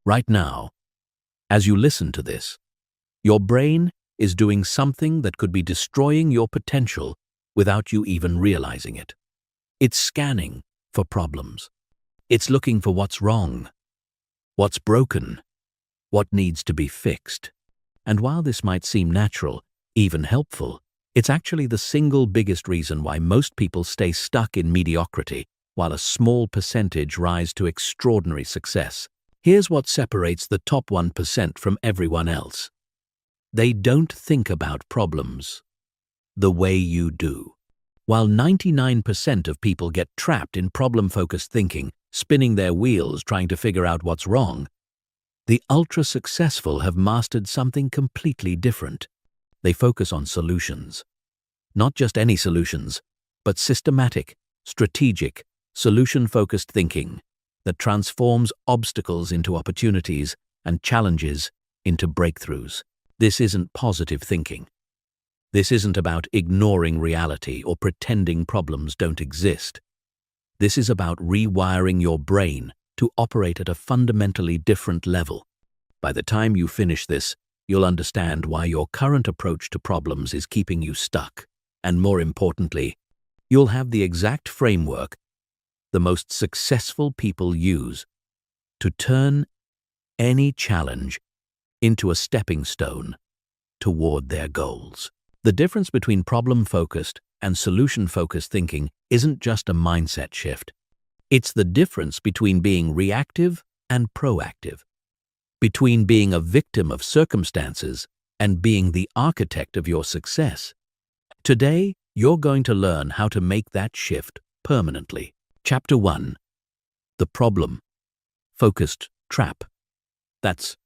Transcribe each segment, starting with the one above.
Right now, as you listen to this, your brain is doing something that could be destroying your potential without you even realizing it. It's scanning for problems. It's looking for what's wrong, what's broken, what needs to be fixed. And while this might seem natural, even helpful, it's actually the single biggest reason why most people stay stuck in mediocrity, while a small percentage rise to extraordinary success. Here's what separates the top 1% from everyone else. They don't think about problems the way you do. While 99% of people get trapped in problem-focused thinking, spinning their wheels trying to figure out what's wrong, the ultra-successful have mastered something completely different. They focus on solutions. Not just any solutions, but systematic, strategic, solution-focused thinking that transforms obstacles into opportunities and challenges into breakthroughs. This isn't positive thinking. This isn't about ignoring reality or pretending problems don't exist. This is about rewiring your brain to operate at a fundamentally different level. By the time you finish this, you'll understand why your current approach to problems is keeping you stuck. And more importantly, you'll have the exact framework the most successful people use to turn any challenge into a stepping stone toward their goals. The difference between problem-focused and solution-focused thinking isn't just a mindset shift. It's the difference between being reactive and proactive, between being a victim of circumstances and being the architect of your success. Today, you're going to learn how to make that shift permanently. Chapter 1. The problem-focused trap. That's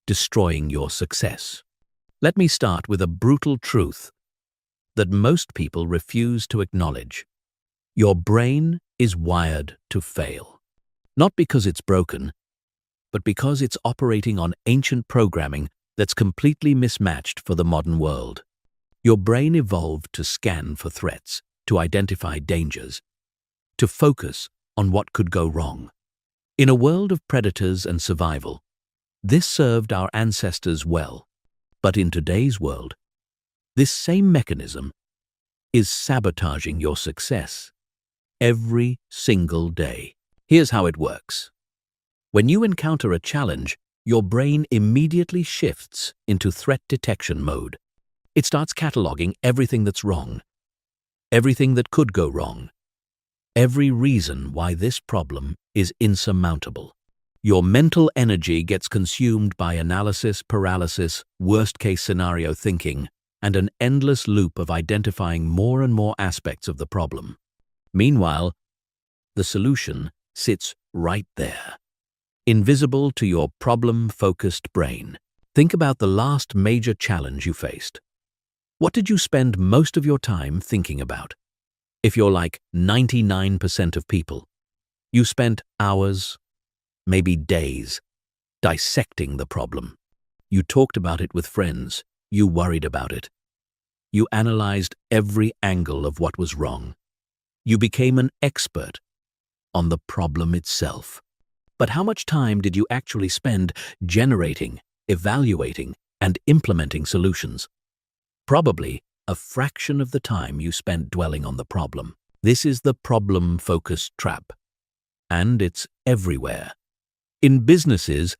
destroying your success. Let me start with a brutal truth that most people refuse to acknowledge. Your brain is wired to fail. Not because it's broken, but because it's operating on ancient programming that's completely mismatched for the modern world. Your brain evolved to scan for threats, to identify dangers, to focus on what could go wrong. In a world of predators and survival, this served our ancestors well. But in today's world, this same mechanism is sabotaging your success every single day. Here's how it works. When you encounter a challenge, your brain immediately shifts into threat detection mode. It starts cataloging everything that's wrong, everything that could go wrong, every reason why this problem is insurmountable. Your mental energy gets consumed by analysis, paralysis, worst-case scenario thinking, and an endless loop of identifying more and more aspects of the problem. Meanwhile, the solution sits right there, invisible to your problem-focused brain. Think about the last major challenge you faced. What did you spend most of your time thinking about? If you're like 99% of people, you spent hours, maybe days, dissecting the problem. You talked about it with friends. You worried about it. You analyzed every angle of what was wrong. You became an expert on the problem itself. But how much time did you actually spend generating, evaluating, and implementing solutions? Probably a fraction of the time you spent dwelling on the problem. This is the problem-focused trap. And it's everywhere. In businesses,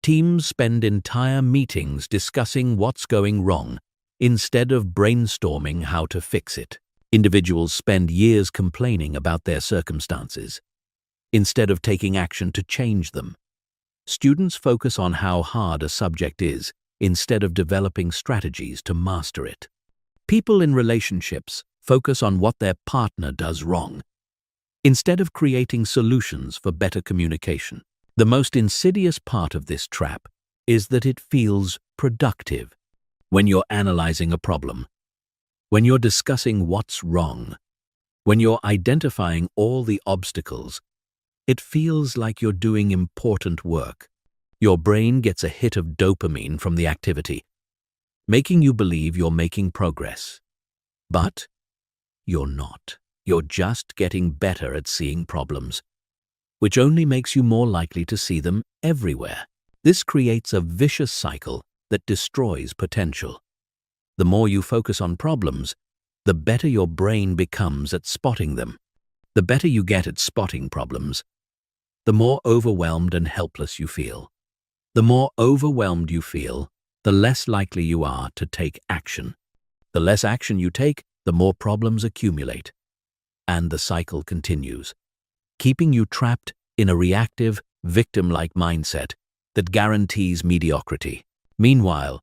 teams spend entire meetings discussing what's going wrong instead of brainstorming how to fix it. Individuals spend years complaining about their circumstances instead of taking action to change them. Students focus on how hard a subject is instead of developing strategies to master it. People in relationships focus on what their partner does wrong instead of creating solutions for better communication. The most insidious part of this trap is that it feels productive. When you're analyzing a problem, when you're discussing what's wrong, when you're identifying all the obstacles, it feels like you're doing important work. Your brain gets a hit of dopamine from the activity, making you believe you're making progress. But you're not. You're just getting better at seeing problems. which only makes you more likely to see them everywhere. This creates a vicious cycle that destroys potential. The more you focus on problems, the better your brain becomes at spotting them. The better you get at spotting problems, the more overwhelmed and helpless you feel. The more overwhelmed you feel, the less likely you are to take action. The less action you take, the more problems accumulate. And the cycle continues, keeping you trapped in a reactive, victim-like mindset that guarantees mediocrity. Meanwhile,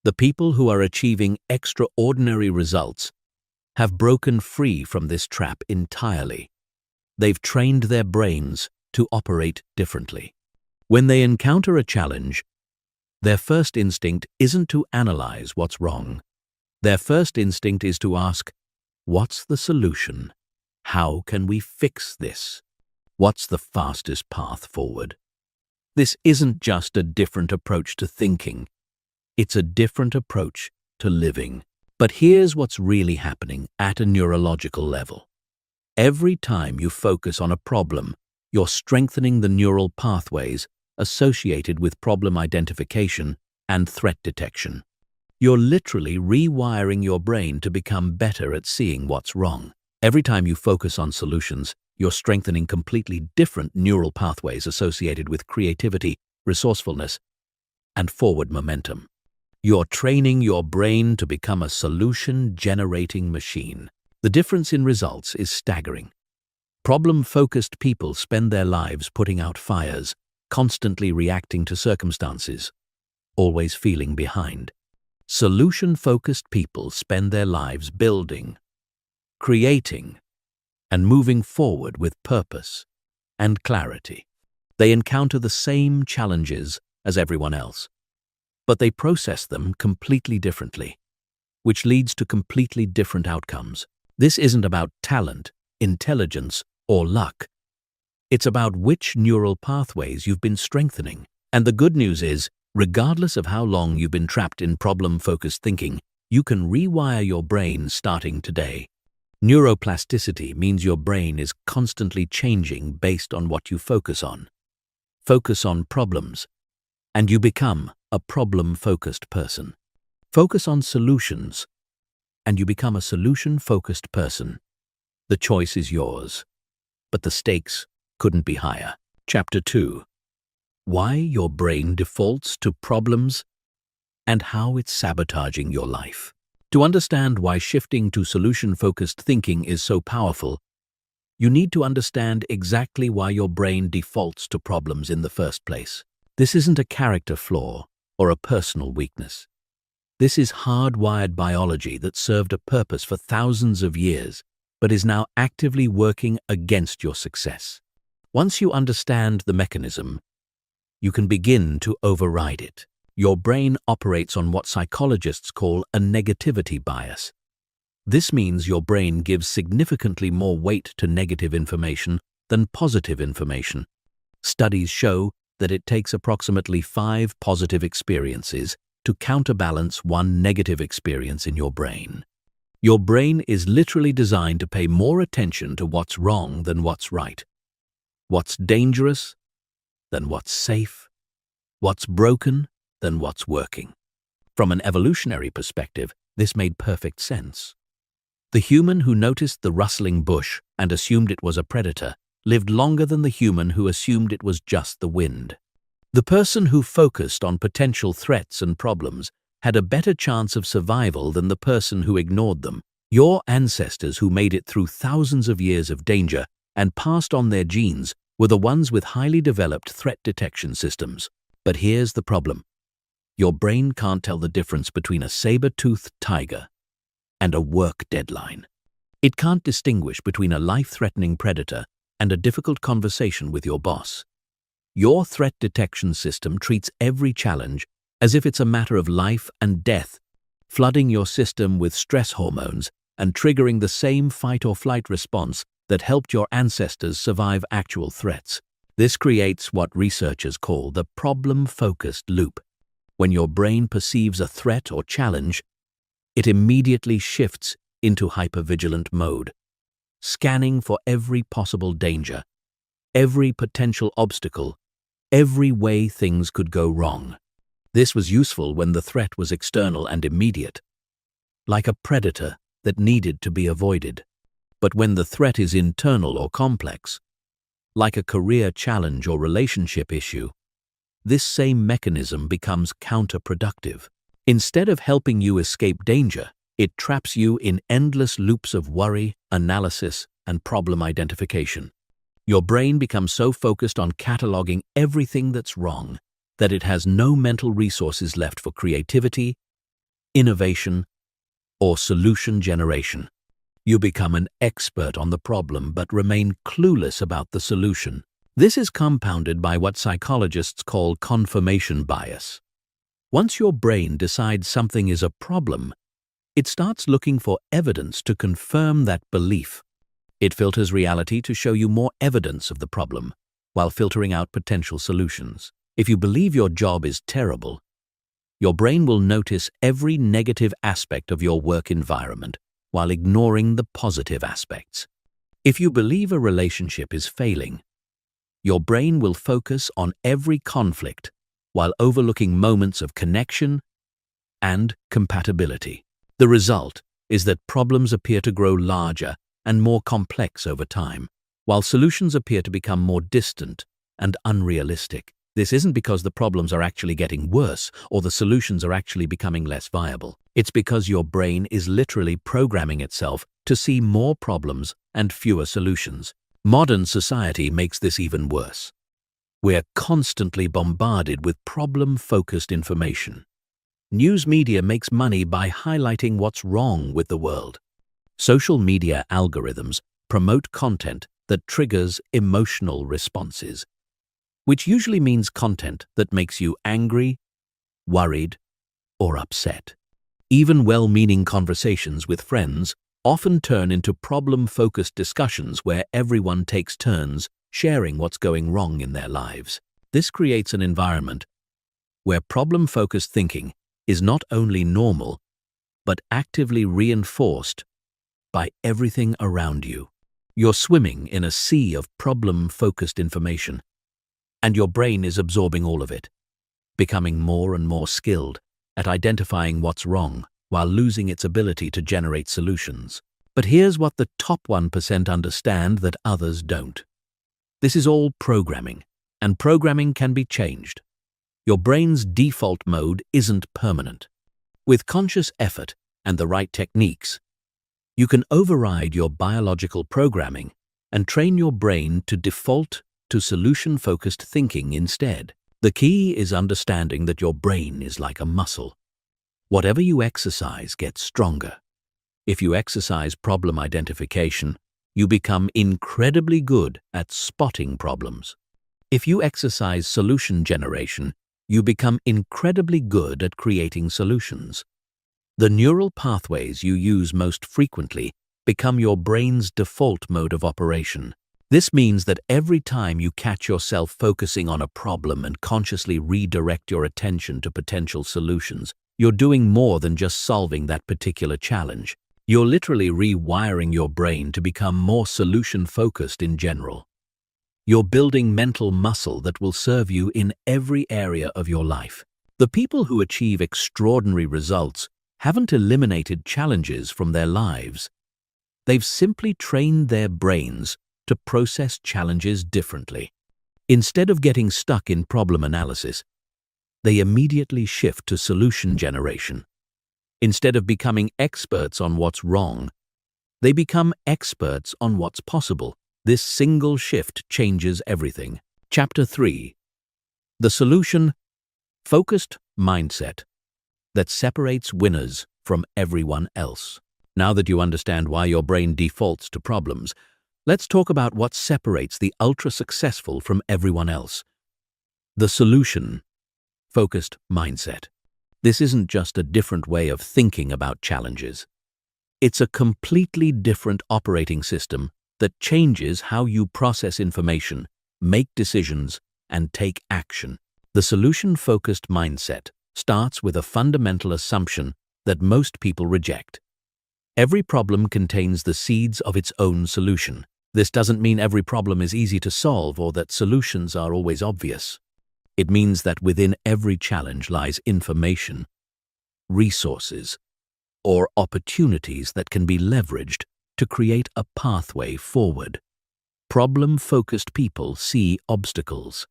the people who are achieving extraordinary results have broken free from this trap entirely. They've trained their brains to operate differently. When they encounter a challenge, their first instinct isn't to analyze what's wrong. Their first instinct is to ask, what's the solution? How can we fix this? What's the fastest path forward? This isn't just a different approach to thinking. It's a different approach to living. But here's what's really happening at a neurological level. Every time you focus on a problem, you're strengthening the neural pathways associated with problem identification and threat detection. You're literally rewiring your brain to become better at seeing what's wrong. Every time you focus on solutions, you're strengthening completely different neural pathways associated with creativity, resourcefulness, and forward momentum. You're training your brain to become a solution-generating machine. The difference in results is staggering. Problem-focused people spend their lives putting out fires, constantly reacting to circumstances, always feeling behind. Solution-focused people spend their lives building, creating, and moving forward with purpose and clarity. They encounter the same challenges as everyone else, but they process them completely differently, which leads to completely different outcomes. This isn't about talent, intelligence, or luck. It's about which neural pathways you've been strengthening. And the good news is, regardless of how long you've been trapped in problem-focused thinking, you can rewire your brain starting today. Neuroplasticity means your brain is constantly changing based on what you focus on. Focus on problems, and you become a problem-focused person. Focus on solutions, and you become a solution-focused person. The choice is yours, but the stakes couldn't be higher. Chapter 2. Why your brain defaults to problems and how it's sabotaging your life. To understand why shifting to solution-focused thinking is so powerful, you need to understand exactly why your brain defaults to problems in the first place. This isn't a character flaw or a personal weakness. This is hardwired biology that served a purpose for thousands of years, but is now actively working against your success. Once you understand the mechanism, you can begin to override it. Your brain operates on what psychologists call a negativity bias. This means your brain gives significantly more weight to negative information than positive information. Studies show that it takes approximately 5 positive experiences to counterbalance 1 negative experience in your brain. Your brain is literally designed to pay more attention to what's wrong than what's right, what's dangerous than what's safe, what's broken than what's working. From an evolutionary perspective, this made perfect sense. The human who noticed the rustling bush and assumed it was a predator lived longer than the human who assumed it was just the wind. The person who focused on potential threats and problems had a better chance of survival than the person who ignored them. Your ancestors who made it through thousands of years of danger and passed on their genes were the ones with highly developed threat detection systems. But here's the problem. Your brain can't tell the difference between a saber-toothed tiger and a work deadline. It can't distinguish between a life-threatening predator and a difficult conversation with your boss. Your threat detection system treats every challenge as if it's a matter of life and death, flooding your system with stress hormones and triggering the same fight-or-flight response that helped your ancestors survive actual threats. This creates what researchers call the problem-focused loop. When your brain perceives a threat or challenge, it immediately shifts into hypervigilant mode, scanning for every possible danger, every potential obstacle, every way things could go wrong. This was useful when the threat was external and immediate, like a predator that needed to be avoided. But when the threat is internal or complex, like a career challenge or relationship issue, this same mechanism becomes counterproductive. Instead of helping you escape danger, it traps you in endless loops of worry, analysis, and problem identification. Your brain becomes so focused on cataloging everything that's wrong that it has no mental resources left for creativity, innovation, or solution generation. You become an expert on the problem but remain clueless about the solution. This is compounded by what psychologists call confirmation bias. Once your brain decides something is a problem, it starts looking for evidence to confirm that belief. It filters reality to show you more evidence of the problem, while filtering out potential solutions. If you believe your job is terrible, your brain will notice every negative aspect of your work environment while ignoring the positive aspects. If you believe a relationship is failing, your brain will focus on every conflict while overlooking moments of connection and compatibility. The result is that problems appear to grow larger and more complex over time, while solutions appear to become more distant and unrealistic. This isn't because the problems are actually getting worse or the solutions are actually becoming less viable. It's because your brain is literally programming itself to see more problems and fewer solutions. Modern society makes this even worse. We're constantly bombarded with problem-focused information. News media makes money by highlighting what's wrong with the world. Social media algorithms promote content that triggers emotional responses, which usually means content that makes you angry, worried, or upset. Even well-meaning conversations with friends often turn into problem-focused discussions where everyone takes turns sharing what's going wrong in their lives. This creates an environment where problem-focused thinking is not only normal, but actively reinforced by everything around you. You're swimming in a sea of problem-focused information, and your brain is absorbing all of it, becoming more and more skilled at identifying what's wrong while losing its ability to generate solutions. But here's what the top 1% understand that others don't. This is all programming, and programming can be changed. Your brain's default mode isn't permanent. With conscious effort and the right techniques, you can override your biological programming and train your brain to default to solution-focused thinking instead. The key is understanding that your brain is like a muscle. Whatever you exercise gets stronger. If you exercise problem identification, you become incredibly good at spotting problems. If you exercise solution generation, you become incredibly good at creating solutions. The neural pathways you use most frequently become your brain's default mode of operation. This means that every time you catch yourself focusing on a problem and consciously redirect your attention to potential solutions, you're doing more than just solving that particular challenge. You're literally rewiring your brain to become more solution-focused in general. You're building mental muscle that will serve you in every area of your life. The people who achieve extraordinary results haven't eliminated challenges from their lives. They've simply trained their brains to process challenges differently. Instead of getting stuck in problem analysis, they immediately shift to solution generation. Instead of becoming experts on what's wrong, they become experts on what's possible. This single shift changes everything. Chapter 3. The solution-focused mindset that separates winners from everyone else. Now that you understand why your brain defaults to problems, let's talk about what separates the ultra-successful from everyone else. The solution-focused mindset. This isn't just a different way of thinking about challenges. It's a completely different operating system that changes how you process information, make decisions, and take action. The solution-focused mindset starts with a fundamental assumption that most people reject. Every problem contains the seeds of its own solution. This doesn't mean every problem is easy to solve or that solutions are always obvious. It means that within every challenge lies information, resources, or opportunities that can be leveraged to create a pathway forward. Problem-focused people see obstacles.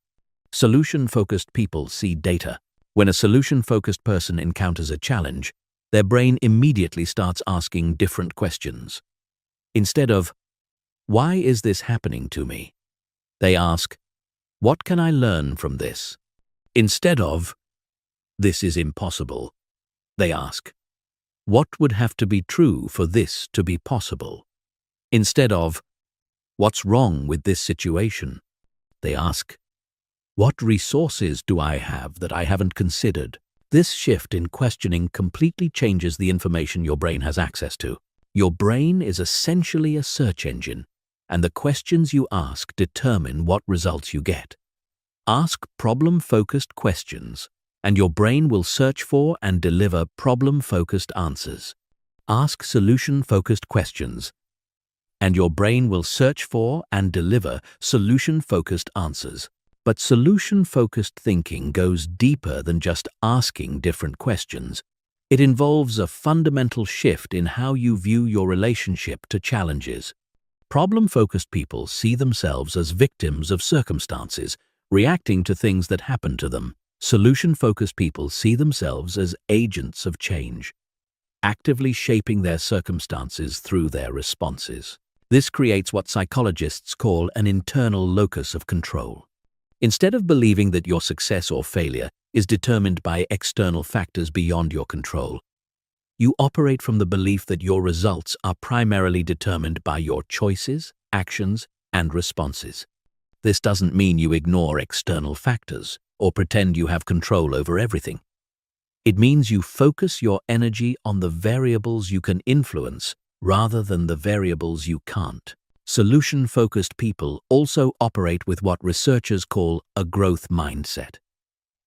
Solution-focused people see data. When a solution-focused person encounters a challenge, their brain immediately starts asking different questions. Instead of, "Why is this happening to me?" they ask, "What can I learn from this?" Instead of, "This is impossible," they ask, "What would have to be true for this to be possible?" Instead of, "What's wrong with this situation?" they ask, "What resources do I have that I haven't considered?" This shift in questioning completely changes the information your brain has access to. Your brain is essentially a search engine, and the questions you ask determine what results you get. Ask problem-focused questions, and your brain will search for and deliver problem-focused answers. Ask solution-focused questions, and your brain will search for and deliver solution-focused answers. But solution-focused thinking goes deeper than just asking different questions. It involves a fundamental shift in how you view your relationship to challenges. Problem-focused people see themselves as victims of circumstances, reacting to things that happen to them. Solution-focused people see themselves as agents of change, actively shaping their circumstances through their responses. This creates what psychologists call an internal locus of control. Instead of believing that your success or failure is determined by external factors beyond your control, you operate from the belief that your results are primarily determined by your choices, actions, and responses. This doesn't mean you ignore external factors or pretend you have control over everything. It means you focus your energy on the variables you can influence rather than the variables you can't. Solution-focused people also operate with what researchers call a growth mindset.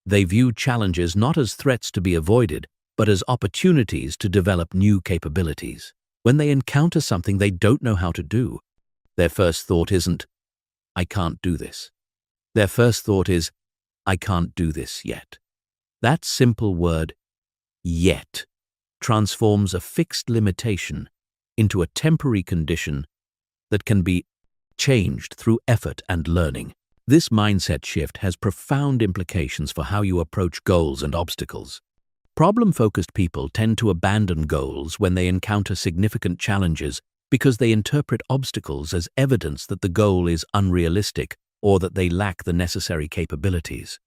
They view challenges not as threats to be avoided, but as opportunities to develop new capabilities. When they encounter something they don't know how to do, their first thought isn't, "I can't do this." Their first thought is, "I can't do this yet." That simple word, "yet," transforms a fixed limitation into a temporary condition that can be changed through effort and learning. This mindset shift has profound implications for how you approach goals and obstacles. Problem-focused people tend to abandon goals when they encounter significant challenges because they interpret obstacles as evidence that the goal is unrealistic or that they lack the necessary capabilities.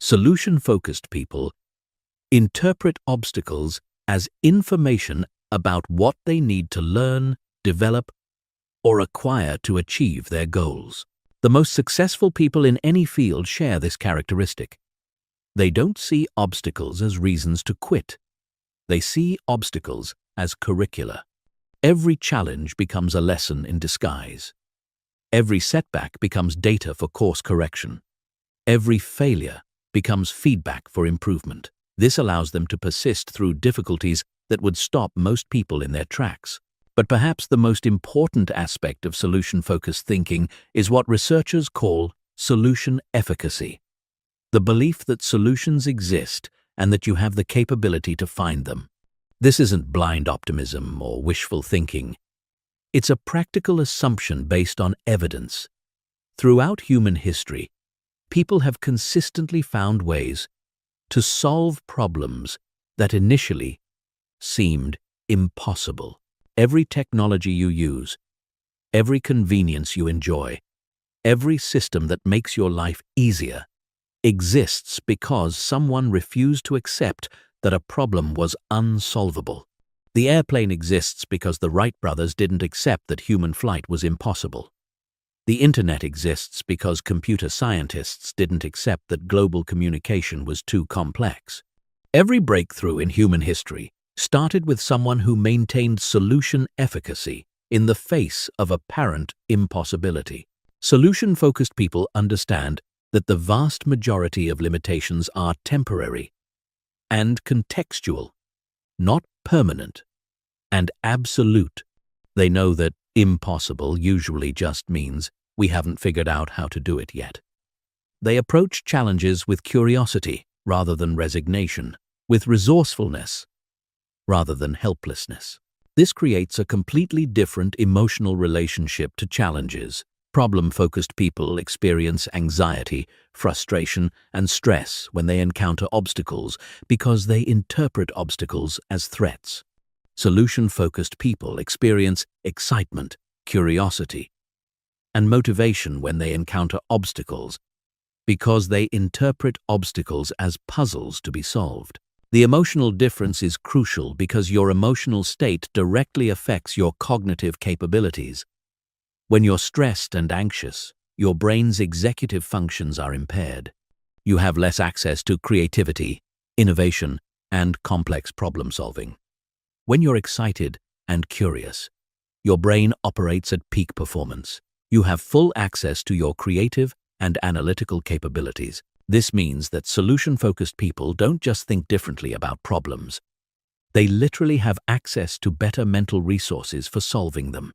Solution-focused people interpret obstacles as information about what they need to learn, develop, or acquire to achieve their goals. The most successful people in any field share this characteristic. They don't see obstacles as reasons to quit. They see obstacles as curricula. Every challenge becomes a lesson in disguise. Every setback becomes data for course correction. Every failure becomes feedback for improvement. This allows them to persist through difficulties that would stop most people in their tracks. But perhaps the most important aspect of solution-focused thinking is what researchers call solution efficacy. The belief that solutions exist and that you have the capability to find them. This isn't blind optimism or wishful thinking. It's a practical assumption based on evidence. Throughout human history, people have consistently found ways to solve problems that initially seemed impossible. Every technology you use, every convenience you enjoy, every system that makes your life easier exists because someone refused to accept that a problem was unsolvable. The airplane exists because the Wright brothers didn't accept that human flight was impossible. The internet exists because computer scientists didn't accept that global communication was too complex. Every breakthrough in human history started with someone who maintained solution efficacy in the face of apparent impossibility. Solution-focused people understand that the vast majority of limitations are temporary and contextual, not permanent and absolute. They know that Impossible usually just means we haven't figured out how to do it yet. They approach challenges with curiosity rather than resignation, with resourcefulness rather than helplessness. This creates a completely different emotional relationship to challenges. Problem-focused people experience anxiety, frustration, and stress when they encounter obstacles because they interpret obstacles as threats. Solution-focused people experience excitement, curiosity, and motivation when they encounter obstacles because they interpret obstacles as puzzles to be solved. The emotional difference is crucial because your emotional state directly affects your cognitive capabilities. When you're stressed and anxious, your brain's executive functions are impaired. You have less access to creativity, innovation, and complex problem-solving. When you're excited and curious, your brain operates at peak performance. You have full access to your creative and analytical capabilities. This means that solution-focused people don't just think differently about problems. They literally have access to better mental resources for solving them.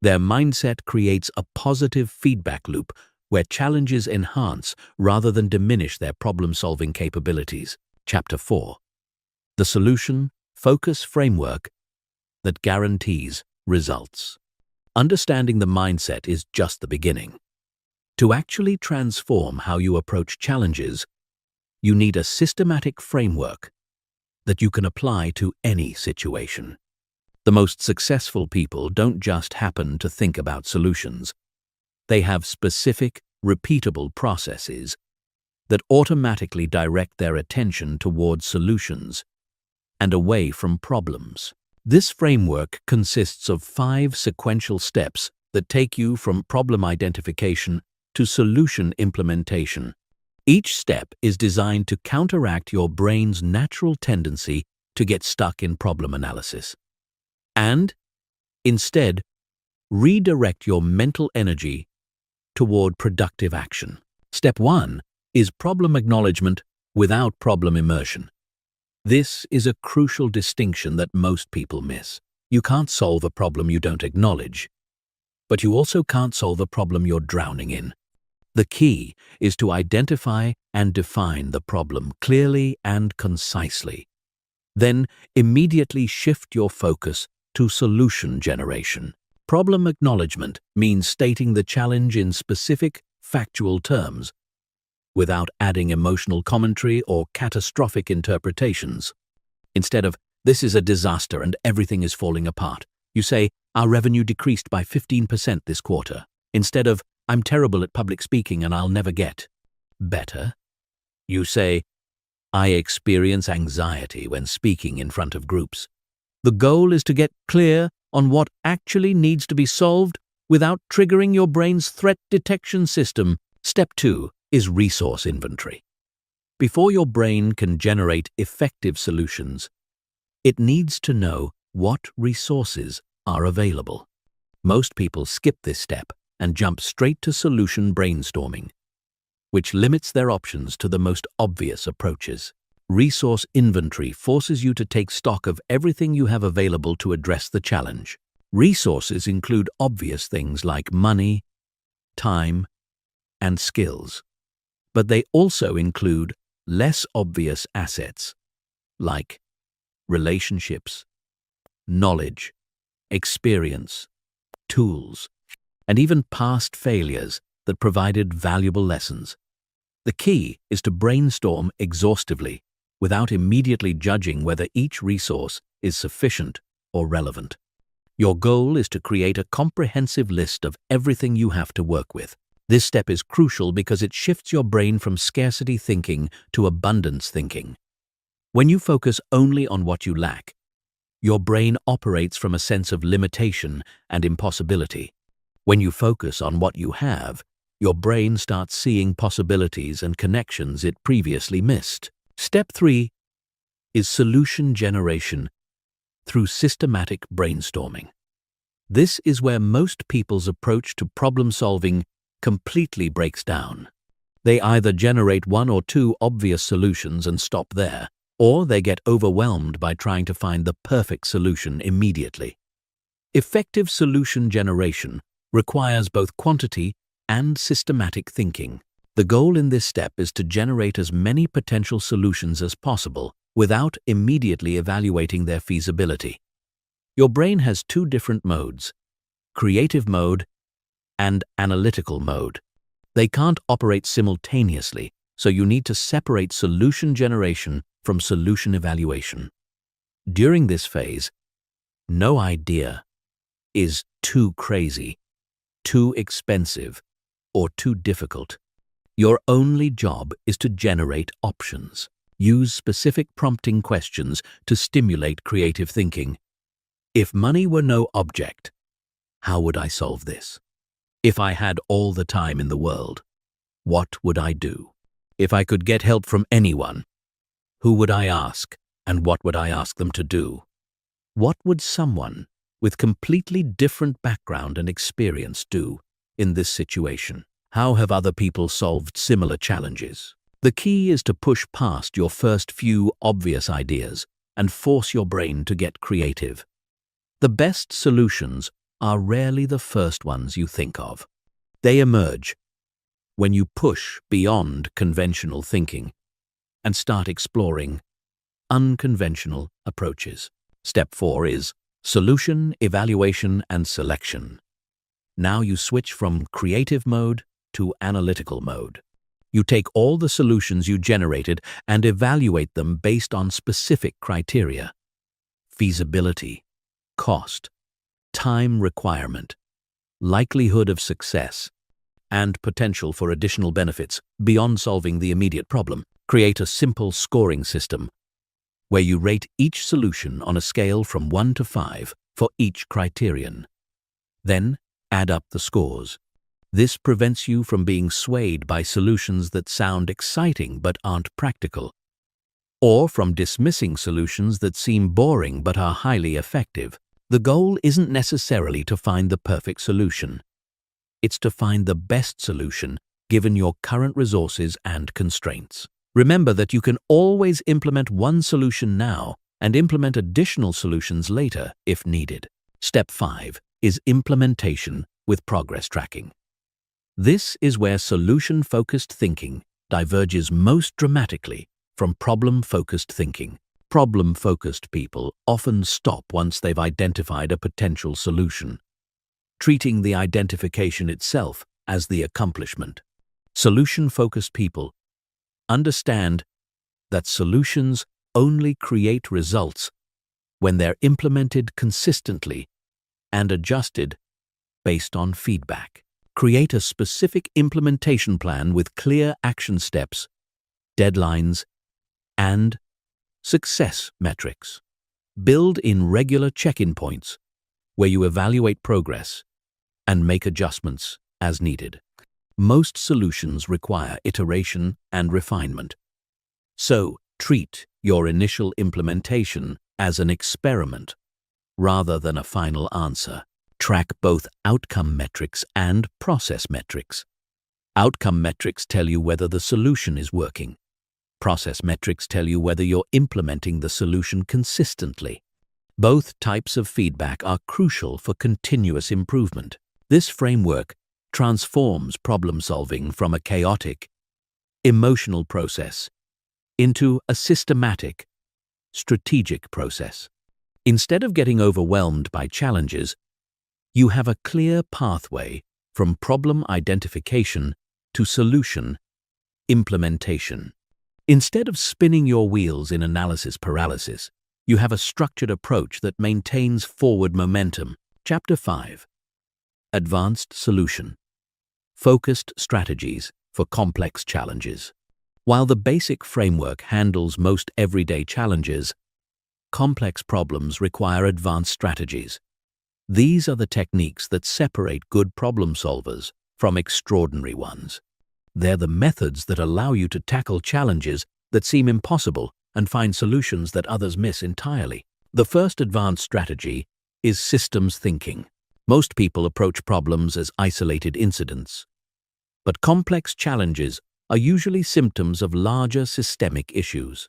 Their mindset creates a positive feedback loop where challenges enhance rather than diminish their problem-solving capabilities. Chapter 4. The Solution Focus Framework that guarantees results. Understanding the mindset is just the beginning. To actually transform how you approach challenges, you need a systematic framework that you can apply to any situation. The most successful people don't just happen to think about solutions. They have specific, repeatable processes that automatically direct their attention towards solutions and away from problems. This framework consists of 5 sequential steps that take you from problem identification to solution implementation. Each step is designed to counteract your brain's natural tendency to get stuck in problem analysis, and instead redirect your mental energy toward productive action. Step 1 is problem acknowledgement without problem immersion. This is a crucial distinction that most people miss. You can't solve a problem you don't acknowledge, but you also can't solve a problem you're drowning in. The key is to identify and define the problem clearly and concisely. Then immediately shift your focus to solution generation. Problem acknowledgement means stating the challenge in specific, factual terms, without adding emotional commentary or catastrophic interpretations. Instead of, "This is a disaster and everything is falling apart," you say, "Our revenue decreased by 15% this quarter." Instead of, "I'm terrible at public speaking and I'll never get better," you say, "I experience anxiety when speaking in front of groups." The goal is to get clear on what actually needs to be solved without triggering your brain's threat detection system. Step 2 is resource inventory. Before your brain can generate effective solutions, it needs to know what resources are available. Most people skip this step and jump straight to solution brainstorming, which limits their options to the most obvious approaches. Resource inventory forces you to take stock of everything you have available to address the challenge. Resources include obvious things like money, time, and skills, but they also include less obvious assets like relationships, knowledge, experience, tools, and even past failures that provided valuable lessons. The key is to brainstorm exhaustively without immediately judging whether each resource is sufficient or relevant. Your goal is to create a comprehensive list of everything you have to work with. This step is crucial because it shifts your brain from scarcity thinking to abundance thinking. When you focus only on what you lack, your brain operates from a sense of limitation and impossibility. When you focus on what you have, your brain starts seeing possibilities and connections it previously missed. Step 3 is solution generation through systematic brainstorming. This is where most people's approach to problem-solving completely breaks down. They either generate 1 or 2 obvious solutions and stop there, or they get overwhelmed by trying to find the perfect solution immediately. Effective solution generation requires both quantity and systematic thinking. The goal in this step is to generate as many potential solutions as possible without immediately evaluating their feasibility. Your brain has two different modes: creative mode and analytical mode. They can't operate simultaneously, so you need to separate solution generation from solution evaluation. During this phase, no idea is too crazy, too expensive, or too difficult. Your only job is to generate options. Use specific prompting questions to stimulate creative thinking. If money were no object, how would I solve this? If I had all the time in the world, what would I do? If I could get help from anyone, who would I ask, and what would I ask them to do? What would someone with completely different background and experience do in this situation? How have other people solved similar challenges? The key is to push past your first few obvious ideas and force your brain to get creative. The best solutions are rarely the first ones you think of. They emerge when you push beyond conventional thinking and start exploring unconventional approaches. Step 4 is solution, evaluation, and selection. Now you switch from creative mode to analytical mode. You take all the solutions you generated and evaluate them based on specific criteria: feasibility, cost, time requirement, likelihood of success, and potential for additional benefits beyond solving the immediate problem. Create a simple scoring system where you rate each solution on a scale from 1 to 5 for each criterion. Then add up the scores. This prevents you from being swayed by solutions that sound exciting but aren't practical, or from dismissing solutions that seem boring but are highly effective. The goal isn't necessarily to find the perfect solution. It's to find the best solution given your current resources and constraints. Remember that you can always implement one solution now and implement additional solutions later if needed. Step 5 is implementation with progress tracking. This is where solution-focused thinking diverges most dramatically from problem-focused thinking. Problem-focused people often stop once they've identified a potential solution, treating the identification itself as the accomplishment. Solution-focused people understand that solutions only create results when they're implemented consistently and adjusted based on feedback. Create a specific implementation plan with clear action steps, deadlines, and success metrics. Build in regular check-in points where you evaluate progress and make adjustments as needed. Most solutions require iteration and refinement, so treat your initial implementation as an experiment rather than a final answer. Track both outcome metrics and process metrics. Outcome metrics tell you whether the solution is working. Process metrics tell you whether you're implementing the solution consistently. Both types of feedback are crucial for continuous improvement. This framework transforms problem-solving from a chaotic, emotional process into a systematic, strategic process. Instead of getting overwhelmed by challenges, you have a clear pathway from problem identification to solution implementation. Instead of spinning your wheels in analysis paralysis, you have a structured approach that maintains forward momentum. Chapter 5. Advanced Solution. Focused strategies for complex challenges. While the basic framework handles most everyday challenges, complex problems require advanced strategies. These are the techniques that separate good problem solvers from extraordinary ones. They're the methods that allow you to tackle challenges that seem impossible and find solutions that others miss entirely. The first advanced strategy is systems thinking. Most people approach problems as isolated incidents, but complex challenges are usually symptoms of larger systemic issues.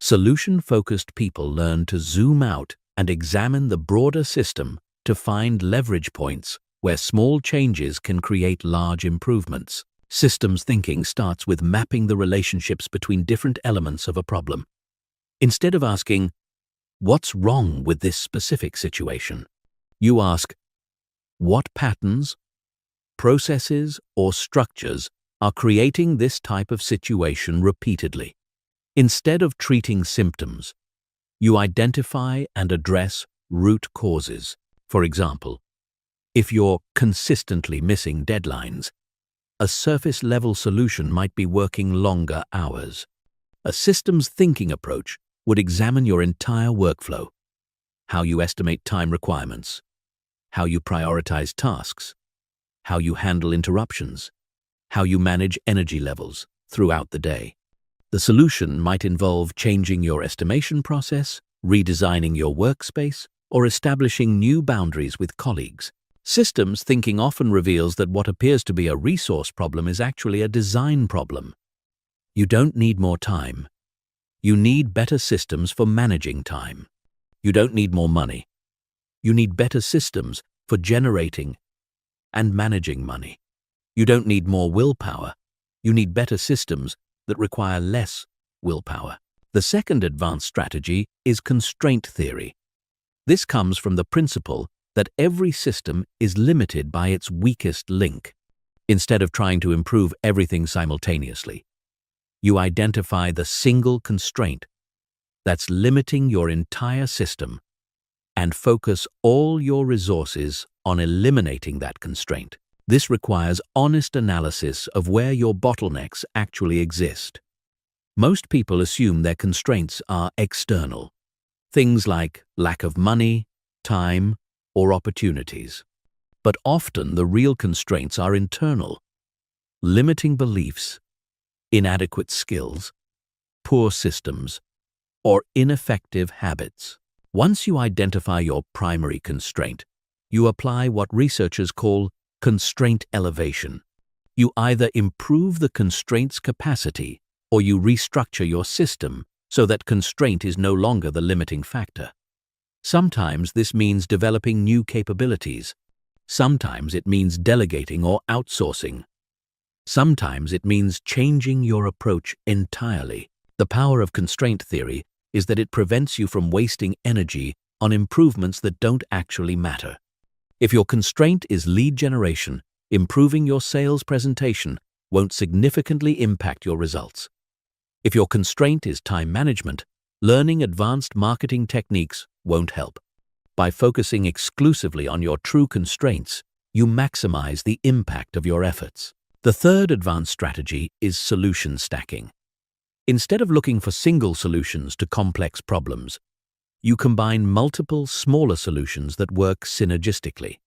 Solution-focused people learn to zoom out and examine the broader system to find leverage points where small changes can create large improvements. Systems thinking starts with mapping the relationships between different elements of a problem. Instead of asking, "What's wrong with this specific situation?" you ask, "What patterns, processes, or structures are creating this type of situation repeatedly?" Instead of treating symptoms, you identify and address root causes. For example, if you're consistently missing deadlines, a surface-level solution might be working longer hours. A systems thinking approach would examine your entire workflow: how you estimate time requirements, how you prioritize tasks, how you handle interruptions, how you manage energy levels throughout the day. The solution might involve changing your estimation process, redesigning your workspace, or establishing new boundaries with colleagues. Systems thinking often reveals that what appears to be a resource problem is actually a design problem. You don't need more time. You need better systems for managing time. You don't need more money. You need better systems for generating and managing money. You don't need more willpower. You need better systems that require less willpower. The second advanced strategy is constraint theory. This comes from the principle that every system is limited by its weakest link. Instead of trying to improve everything simultaneously, you identify the single constraint that's limiting your entire system and focus all your resources on eliminating that constraint. This requires honest analysis of where your bottlenecks actually exist. Most people assume their constraints are external, things like lack of money, time, or opportunities. But often the real constraints are internal: limiting beliefs, inadequate skills, poor systems, or ineffective habits. Once you identify your primary constraint, you apply what researchers call constraint elevation. You either improve the constraint's capacity or you restructure your system so that constraint is no longer the limiting factor. Sometimes this means developing new capabilities. Sometimes it means delegating or outsourcing. Sometimes it means changing your approach entirely. The power of constraint theory is that it prevents you from wasting energy on improvements that don't actually matter. If your constraint is lead generation, improving your sales presentation won't significantly impact your results. If your constraint is time management, learning advanced marketing techniques won't help. By focusing exclusively on your true constraints, you maximize the impact of your efforts. The third advanced strategy is solution stacking. Instead of looking for single solutions to complex problems, you combine multiple smaller solutions that work synergistically.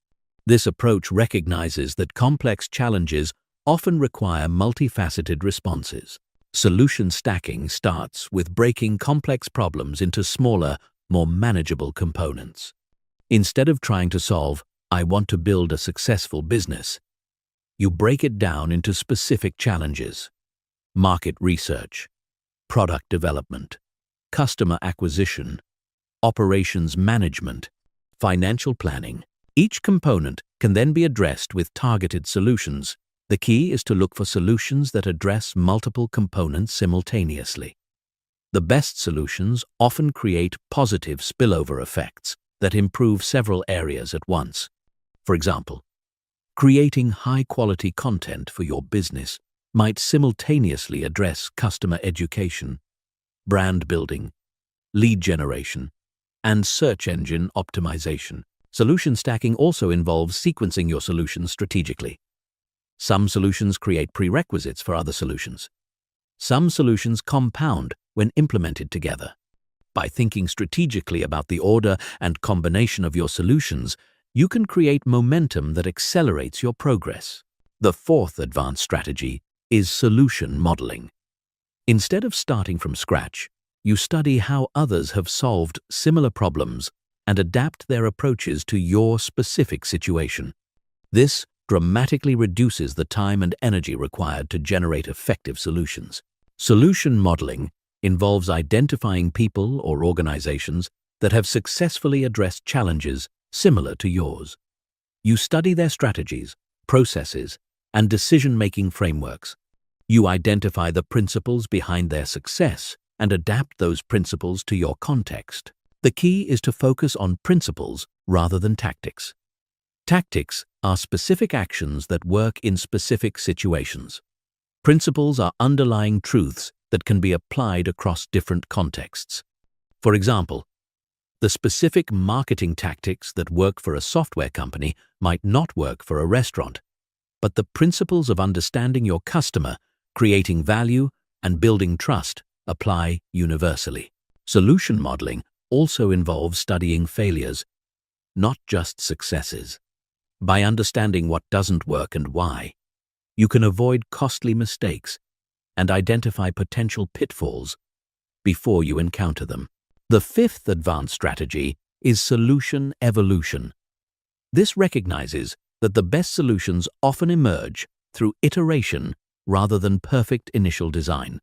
This approach recognizes that complex challenges often require multifaceted responses. Solution stacking starts with breaking complex problems into smaller, more manageable components. Instead of trying to solve, "I want to build a successful business," you break it down into specific challenges: market research, product development, customer acquisition, operations management, financial planning. Each component can then be addressed with targeted solutions. The key is to look for solutions that address multiple components simultaneously. The best solutions often create positive spillover effects that improve several areas at once. For example, creating high-quality content for your business might simultaneously address customer education, brand building, lead generation, and search engine optimization. Solution stacking also involves sequencing your solutions strategically. Some solutions create prerequisites for other solutions. Some solutions compound when implemented together. By thinking strategically about the order and combination of your solutions, you can create momentum that accelerates your progress. The fourth advanced strategy is solution modeling. Instead of starting from scratch, you study how others have solved similar problems and adapt their approaches to your specific situation. This dramatically reduces the time and energy required to generate effective solutions. Solution modeling involves identifying people or organizations that have successfully addressed challenges similar to yours. You study their strategies, processes, and decision-making frameworks. You identify the principles behind their success and adapt those principles to your context. The key is to focus on principles rather than tactics. Tactics are specific actions that work in specific situations. Principles are underlying truths that can be applied across different contexts. For example, the specific marketing tactics that work for a software company might not work for a restaurant, but the principles of understanding your customer, creating value, and building trust apply universally. Solution modeling also involves studying failures, not just successes. By understanding what doesn't work and why, you can avoid costly mistakes and identify potential pitfalls before you encounter them. The fifth advanced strategy is solution evolution. This recognizes that the best solutions often emerge through iteration rather than perfect initial design.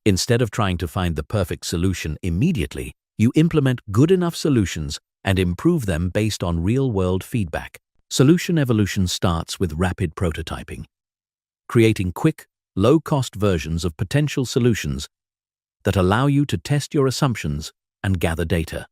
Instead of trying to find the perfect solution immediately, you implement good enough solutions and improve them based on real-world feedback. Solution evolution starts with rapid prototyping, creating quick, low-cost versions of potential solutions that allow you to test your assumptions and gather data.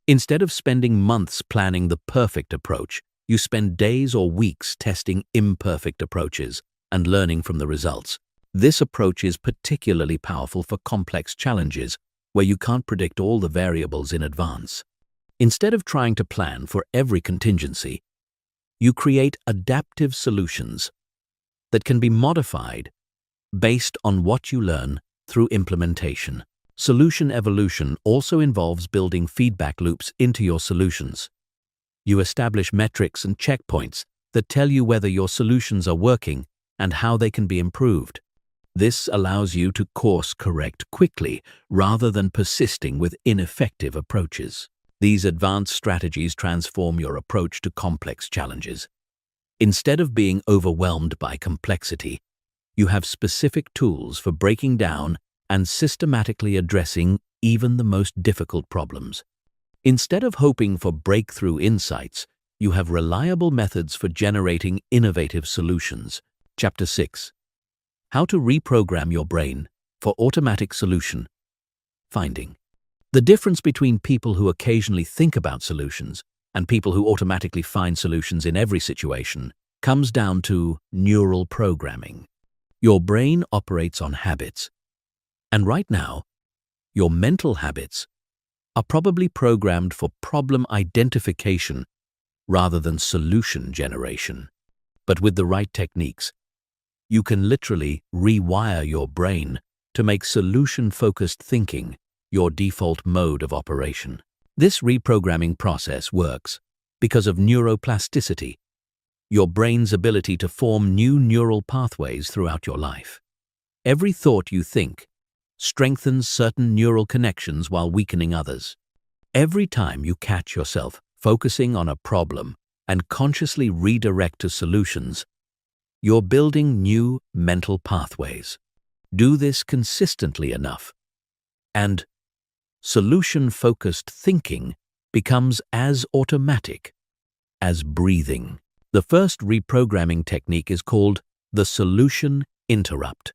Instead of spending months planning the perfect approach, you spend days or weeks testing imperfect approaches and learning from the results. This approach is particularly powerful for complex challenges where you can't predict all the variables in advance. Instead of trying to plan for every contingency, you create adaptive solutions that can be modified based on what you learn through implementation. Solution evolution also involves building feedback loops into your solutions. You establish metrics and checkpoints that tell you whether your solutions are working and how they can be improved. This allows you to course correct quickly rather than persisting with ineffective approaches. These advanced strategies transform your approach to complex challenges. Instead of being overwhelmed by complexity, you have specific tools for breaking down and systematically addressing even the most difficult problems. Instead of hoping for breakthrough insights, you have reliable methods for generating innovative solutions. Chapter 6. How to reprogram your brain for automatic solution finding. The difference between people who occasionally think about solutions and people who automatically find solutions in every situation comes down to neural programming. Your brain operates on habits, and right now, your mental habits are probably programmed for problem identification rather than solution generation. But with the right techniques, you can literally rewire your brain to make solution-focused thinking your default mode of operation. This reprogramming process works because of neuroplasticity, your brain's ability to form new neural pathways throughout your life. Every thought you think strengthens certain neural connections while weakening others. Every time you catch yourself focusing on a problem and consciously redirect to solutions, you're building new mental pathways. Do this consistently enough, and solution-focused thinking becomes as automatic as breathing. The first reprogramming technique is called the solution interrupt.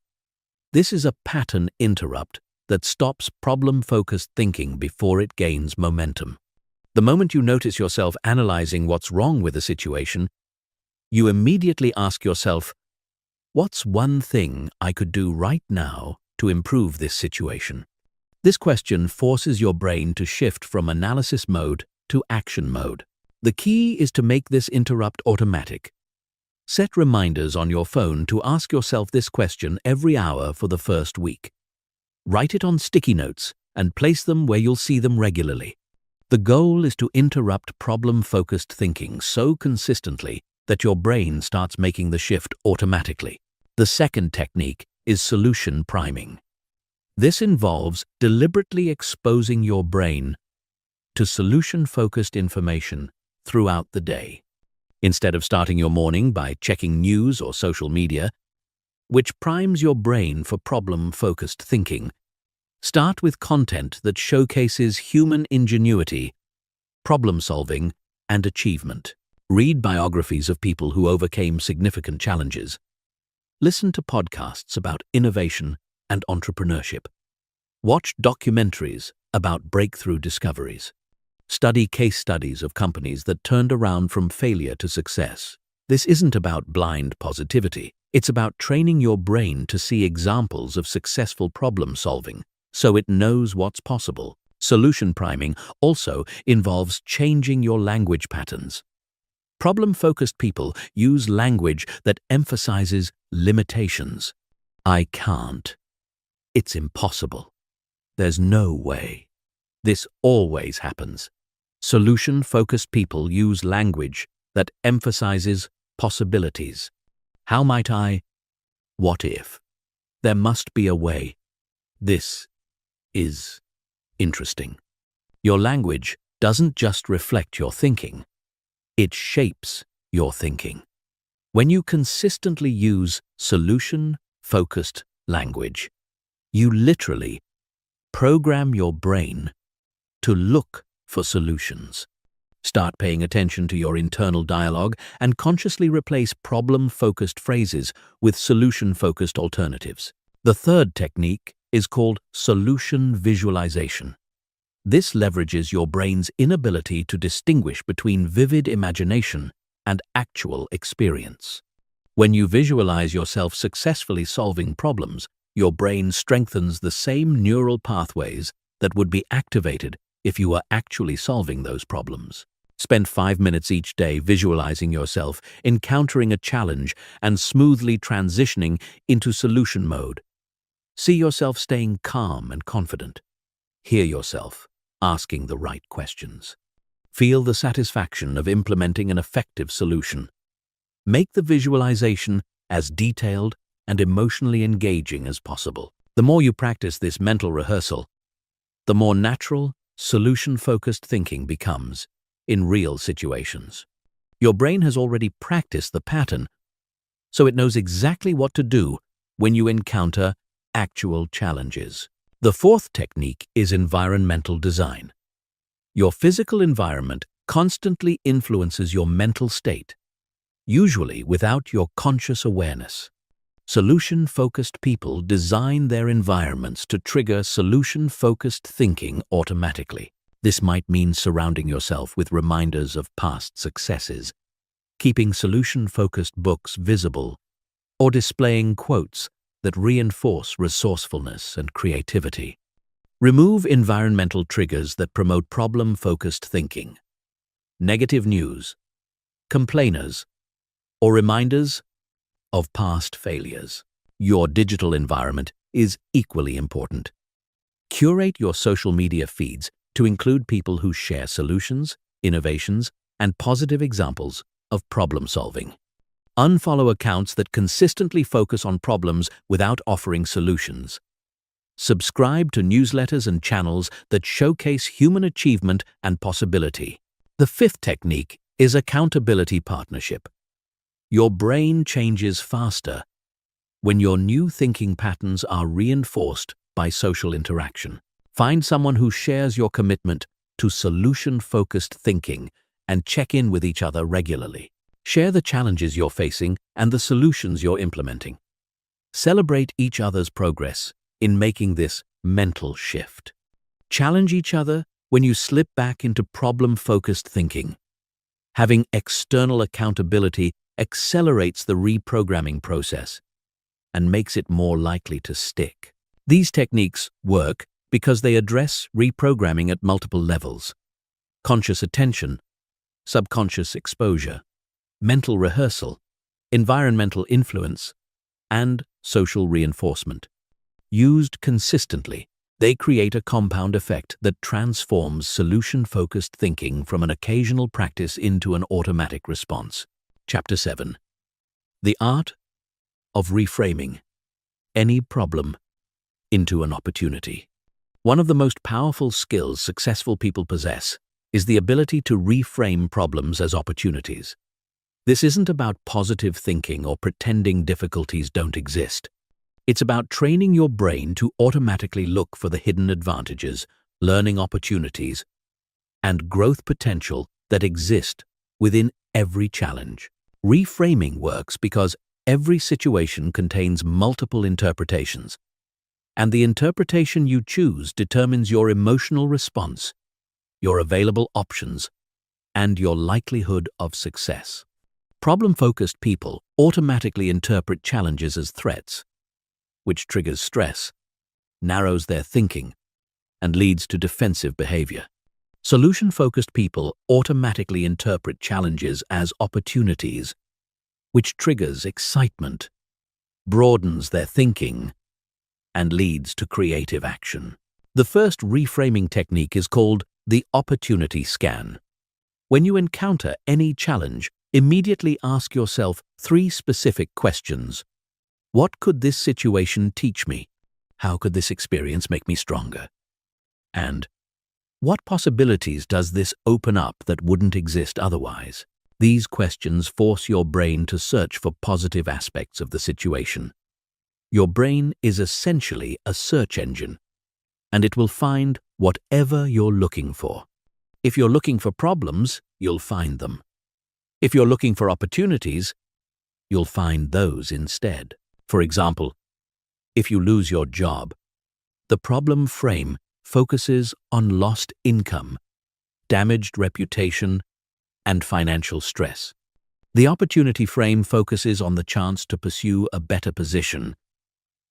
This is a pattern interrupt that stops problem-focused thinking before it gains momentum. The moment you notice yourself analyzing what's wrong with a situation, you immediately ask yourself, what's one thing I could do right now to improve this situation? This question forces your brain to shift from analysis mode to action mode. The key is to make this interrupt automatic. Set reminders on your phone to ask yourself this question every hour for the first week. Write it on sticky notes and place them where you'll see them regularly. The goal is to interrupt problem-focused thinking so consistently that your brain starts making the shift automatically. The second technique is solution priming. This involves deliberately exposing your brain to solution-focused information throughout the day. Instead of starting your morning by checking news or social media, which primes your brain for problem-focused thinking, start with content that showcases human ingenuity, problem-solving, and achievement. Read biographies of people who overcame significant challenges. Listen to podcasts about innovation and entrepreneurship. Watch documentaries about breakthrough discoveries. Study case studies of companies that turned around from failure to success. This isn't about blind positivity. It's about training your brain to see examples of successful problem solving so it knows what's possible. Solution priming also involves changing your language patterns. Problem-focused people use language that emphasizes limitations. I can't. It's impossible. There's no way. This always happens. Solution-focused people use language that emphasizes possibilities. How might I? What if? There must be a way. This is interesting. Your language doesn't just reflect your thinking. It shapes your thinking. When you consistently use solution-focused language, you literally program your brain to look for solutions. Start paying attention to your internal dialogue and consciously replace problem-focused phrases with solution-focused alternatives. The third technique is called solution visualization. This leverages your brain's inability to distinguish between vivid imagination and actual experience. When you visualize yourself successfully solving problems, your brain strengthens the same neural pathways that would be activated if you were actually solving those problems. Spend 5 minutes each day visualizing yourself encountering a challenge and smoothly transitioning into solution mode. See yourself staying calm and confident. Hear yourself asking the right questions. Feel the satisfaction of implementing an effective solution. Make the visualization as detailed and emotionally engaging as possible. The more you practice this mental rehearsal, the more natural, solution-focused thinking becomes in real situations. Your brain has already practiced the pattern, so it knows exactly what to do when you encounter actual challenges. The fourth technique is environmental design. Your physical environment constantly influences your mental state, usually without your conscious awareness. Solution-focused people design their environments to trigger solution-focused thinking automatically. This might mean surrounding yourself with reminders of past successes, keeping solution-focused books visible, or displaying quotes that reinforce resourcefulness and creativity. Remove environmental triggers that promote problem-focused thinking. Negative news, complainers, or reminders of past failures. Your digital environment is equally important. Curate your social media feeds to include people who share solutions, innovations, and positive examples of problem solving. Unfollow accounts that consistently focus on problems without offering solutions. Subscribe to newsletters and channels that showcase human achievement and possibility. The fifth technique is accountability partnership. Your brain changes faster when your new thinking patterns are reinforced by social interaction. Find someone who shares your commitment to solution-focused thinking and check in with each other regularly. Share the challenges you're facing and the solutions you're implementing. Celebrate each other's progress in making this mental shift. Challenge each other when you slip back into problem-focused thinking. Having external accountability accelerates the reprogramming process and makes it more likely to stick. These techniques work because they address reprogramming at multiple levels: conscious attention, subconscious exposure, mental rehearsal, environmental influence, and social reinforcement. Used consistently, they create a compound effect that transforms solution-focused thinking from an occasional practice into an automatic response. Chapter 7. The Art of Reframing Any Problem into an Opportunity. One of the most powerful skills successful people possess is the ability to reframe problems as opportunities. This isn't about positive thinking or pretending difficulties don't exist. It's about training your brain to automatically look for the hidden advantages, learning opportunities, and growth potential that exist within every challenge. Reframing works because every situation contains multiple interpretations, and the interpretation you choose determines your emotional response, your available options, and your likelihood of success. Problem-focused people automatically interpret challenges as threats, which triggers stress, narrows their thinking, and leads to defensive behavior. Solution-focused people automatically interpret challenges as opportunities, which triggers excitement, broadens their thinking, and leads to creative action. The first reframing technique is called the opportunity scan. When you encounter any challenge, immediately ask yourself 3 specific questions. What could this situation teach me? How could this experience make me stronger? And what possibilities does this open up that wouldn't exist otherwise? These questions force your brain to search for positive aspects of the situation. Your brain is essentially a search engine, and it will find whatever you're looking for. If you're looking for problems, you'll find them. If you're looking for opportunities, you'll find those instead. For example, if you lose your job, the problem frame focuses on lost income, damaged reputation, and financial stress. The opportunity frame focuses on the chance to pursue a better position,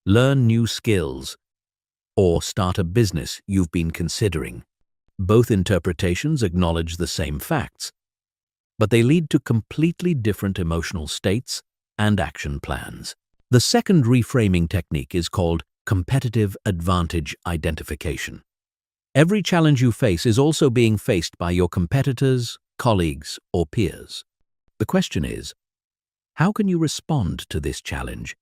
learn new skills, or start a business you've been considering. Both interpretations acknowledge the same facts, but they lead to completely different emotional states and action plans. The second reframing technique is called competitive advantage identification. Every challenge you face is also being faced by your competitors, colleagues, or peers. The question is, how can you respond to this challenge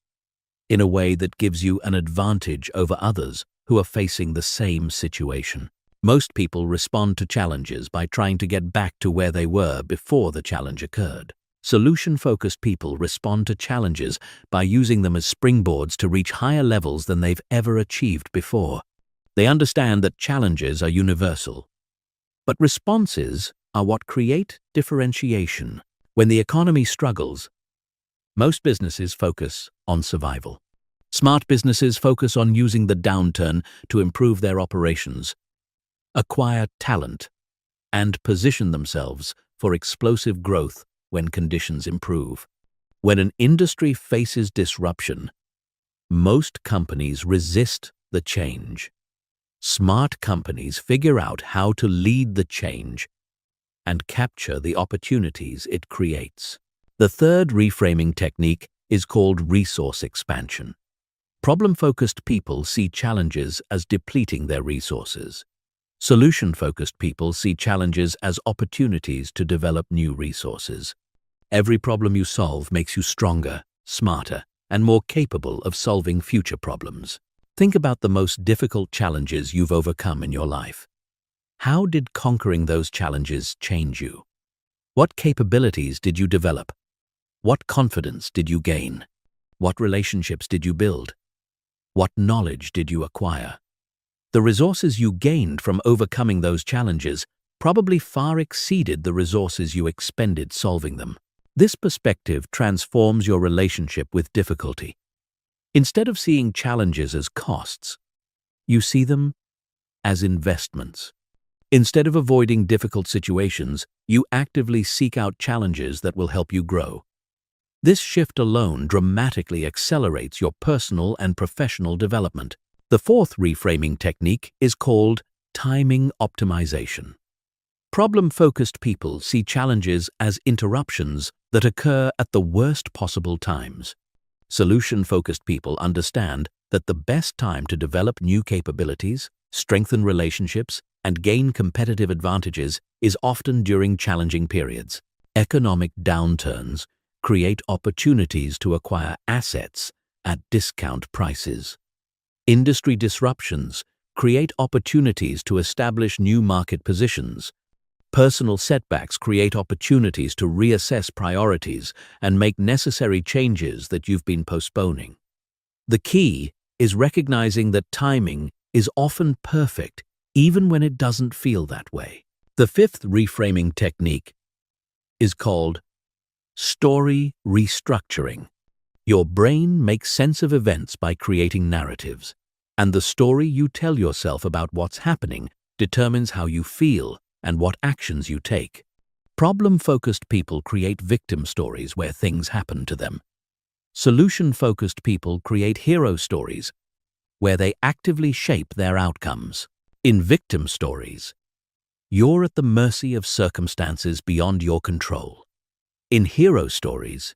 in a way that gives you an advantage over others who are facing the same situation? Most people respond to challenges by trying to get back to where they were before the challenge occurred. Solution-focused people respond to challenges by using them as springboards to reach higher levels than they've ever achieved before. They understand that challenges are universal, but responses are what create differentiation. When the economy struggles, most businesses focus on survival. Smart businesses focus on using the downturn to improve their operations, acquire talent, and position themselves for explosive growth when conditions improve. When an industry faces disruption, most companies resist the change. Smart companies figure out how to lead the change and capture the opportunities it creates. The third reframing technique is called resource expansion. Problem-focused people see challenges as depleting their resources. Solution-focused people see challenges as opportunities to develop new resources. Every problem you solve makes you stronger, smarter, and more capable of solving future problems. Think about the most difficult challenges you've overcome in your life. How did conquering those challenges change you? What capabilities did you develop? What confidence did you gain? What relationships did you build? What knowledge did you acquire? The resources you gained from overcoming those challenges probably far exceeded the resources you expended solving them. This perspective transforms your relationship with difficulty. Instead of seeing challenges as costs, you see them as investments. Instead of avoiding difficult situations, you actively seek out challenges that will help you grow. This shift alone dramatically accelerates your personal and professional development. The fourth reframing technique is called timing optimization. Problem-focused people see challenges as interruptions that occur at the worst possible times. Solution-focused people understand that the best time to develop new capabilities, strengthen relationships, and gain competitive advantages is often during challenging periods. Economic downturns create opportunities to acquire assets at discount prices. Industry disruptions create opportunities to establish new market positions. Personal setbacks create opportunities to reassess priorities and make necessary changes that you've been postponing. The key is recognizing that timing is often perfect, even when it doesn't feel that way. The fifth reframing technique is called story restructuring. Your brain makes sense of events by creating narratives, and the story you tell yourself about what's happening determines how you feel and what actions you take. Problem-focused people create victim stories where things happen to them. Solution-focused people create hero stories where they actively shape their outcomes. In victim stories, you're at the mercy of circumstances beyond your control. In hero stories,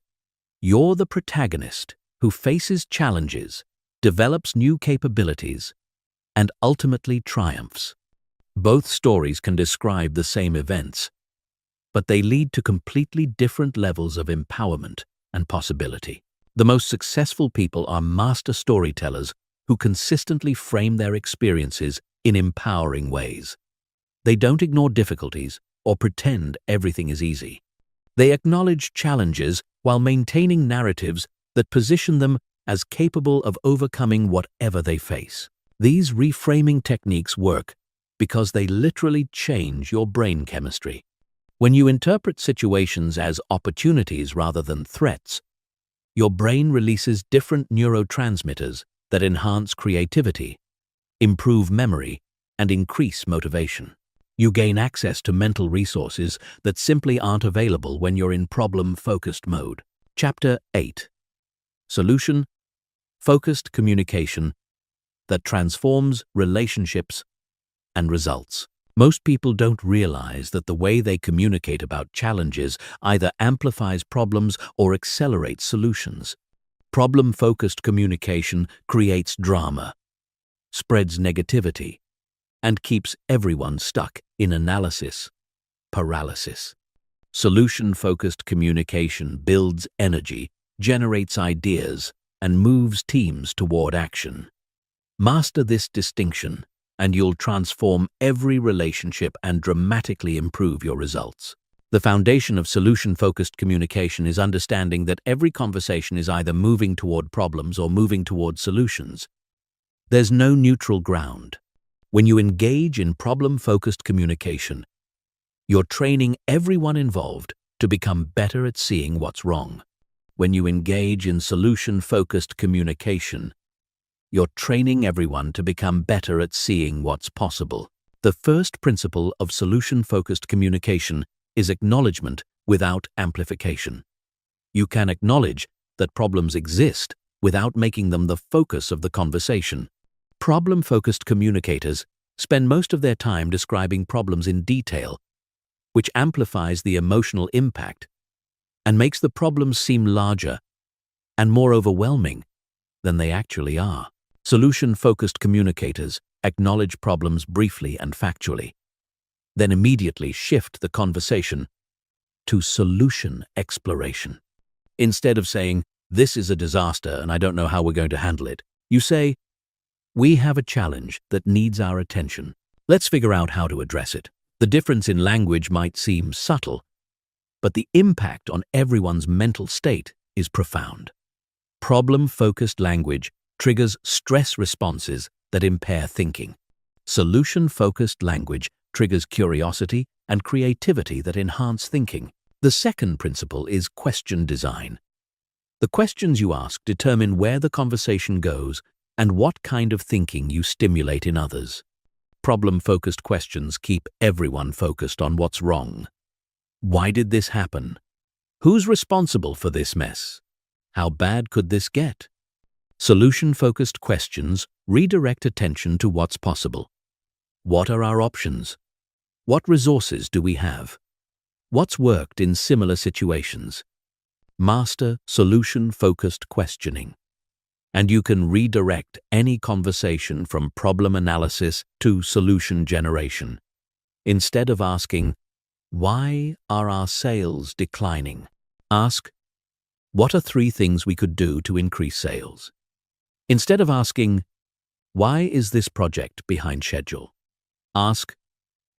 you're the protagonist who faces challenges, develops new capabilities, and ultimately triumphs. Both stories can describe the same events, but they lead to completely different levels of empowerment and possibility. The most successful people are master storytellers who consistently frame their experiences in empowering ways. They don't ignore difficulties or pretend everything is easy. They acknowledge challenges while maintaining narratives that position them as capable of overcoming whatever they face. These reframing techniques work because they literally change your brain chemistry. When you interpret situations as opportunities rather than threats, your brain releases different neurotransmitters that enhance creativity, improve memory, and increase motivation. You gain access to mental resources that simply aren't available when you're in problem-focused mode. Chapter 8. Solution-focused communication that transforms relationships and results. Most people don't realize that the way they communicate about challenges either amplifies problems or accelerates solutions. Problem-focused communication creates drama, spreads negativity, and keeps everyone stuck in analysis paralysis. Solution-focused communication builds energy, generates ideas, and moves teams toward action. Master this distinction, and you'll transform every relationship and dramatically improve your results. The foundation of solution-focused communication is understanding that every conversation is either moving toward problems or moving toward solutions. There's no neutral ground. When you engage in problem-focused communication, you're training everyone involved to become better at seeing what's wrong. When you engage in solution-focused communication, you're training everyone to become better at seeing what's possible. The first principle of solution-focused communication is acknowledgement without amplification. You can acknowledge that problems exist without making them the focus of the conversation. Problem-focused communicators spend most of their time describing problems in detail, which amplifies the emotional impact and makes the problems seem larger and more overwhelming than they actually are. Solution-focused communicators acknowledge problems briefly and factually, then immediately shift the conversation to solution exploration. Instead of saying, "This is a disaster and I don't know how we're going to handle it," you say, "We have a challenge that needs our attention. Let's figure out how to address it." The difference in language might seem subtle, but the impact on everyone's mental state is profound. Problem-focused language triggers stress responses that impair thinking. Solution-focused language triggers curiosity and creativity that enhance thinking. The second principle is question design. The questions you ask determine where the conversation goes and what kind of thinking you stimulate in others. Problem-focused questions keep everyone focused on what's wrong. Why did this happen? Who's responsible for this mess? How bad could this get? Solution-focused questions redirect attention to what's possible. What are our options? What resources do we have? What's worked in similar situations? Master solution-focused questioning, and you can redirect any conversation from problem analysis to solution generation. Instead of asking, "Why are our sales declining?" ask, "What are 3 things we could do to increase sales?" Instead of asking, "Why is this project behind schedule?" ask,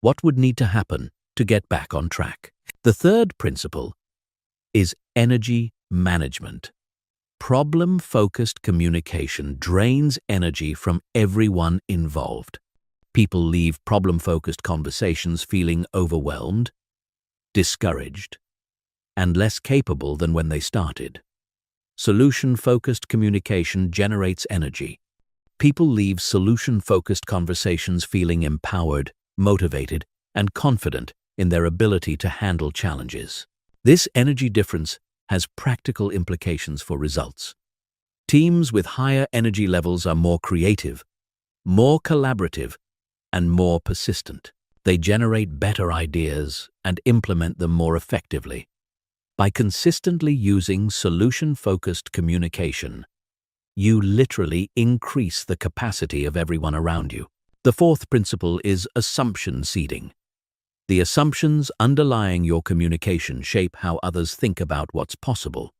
"What would need to happen to get back on track?" The third principle is energy management. Problem-focused communication drains energy from everyone involved. People leave problem-focused conversations feeling overwhelmed, discouraged, and less capable than when they started. Solution-focused communication generates energy. People leave solution-focused conversations feeling empowered, motivated, and confident in their ability to handle challenges. This energy difference has practical implications for results. Teams with higher energy levels are more creative, more collaborative, and more persistent. They generate better ideas and implement them more effectively. By consistently using solution-focused communication, you literally increase the capacity of everyone around you. The fourth principle is assumption seeding. The assumptions underlying your communication shape how others think about what's possible.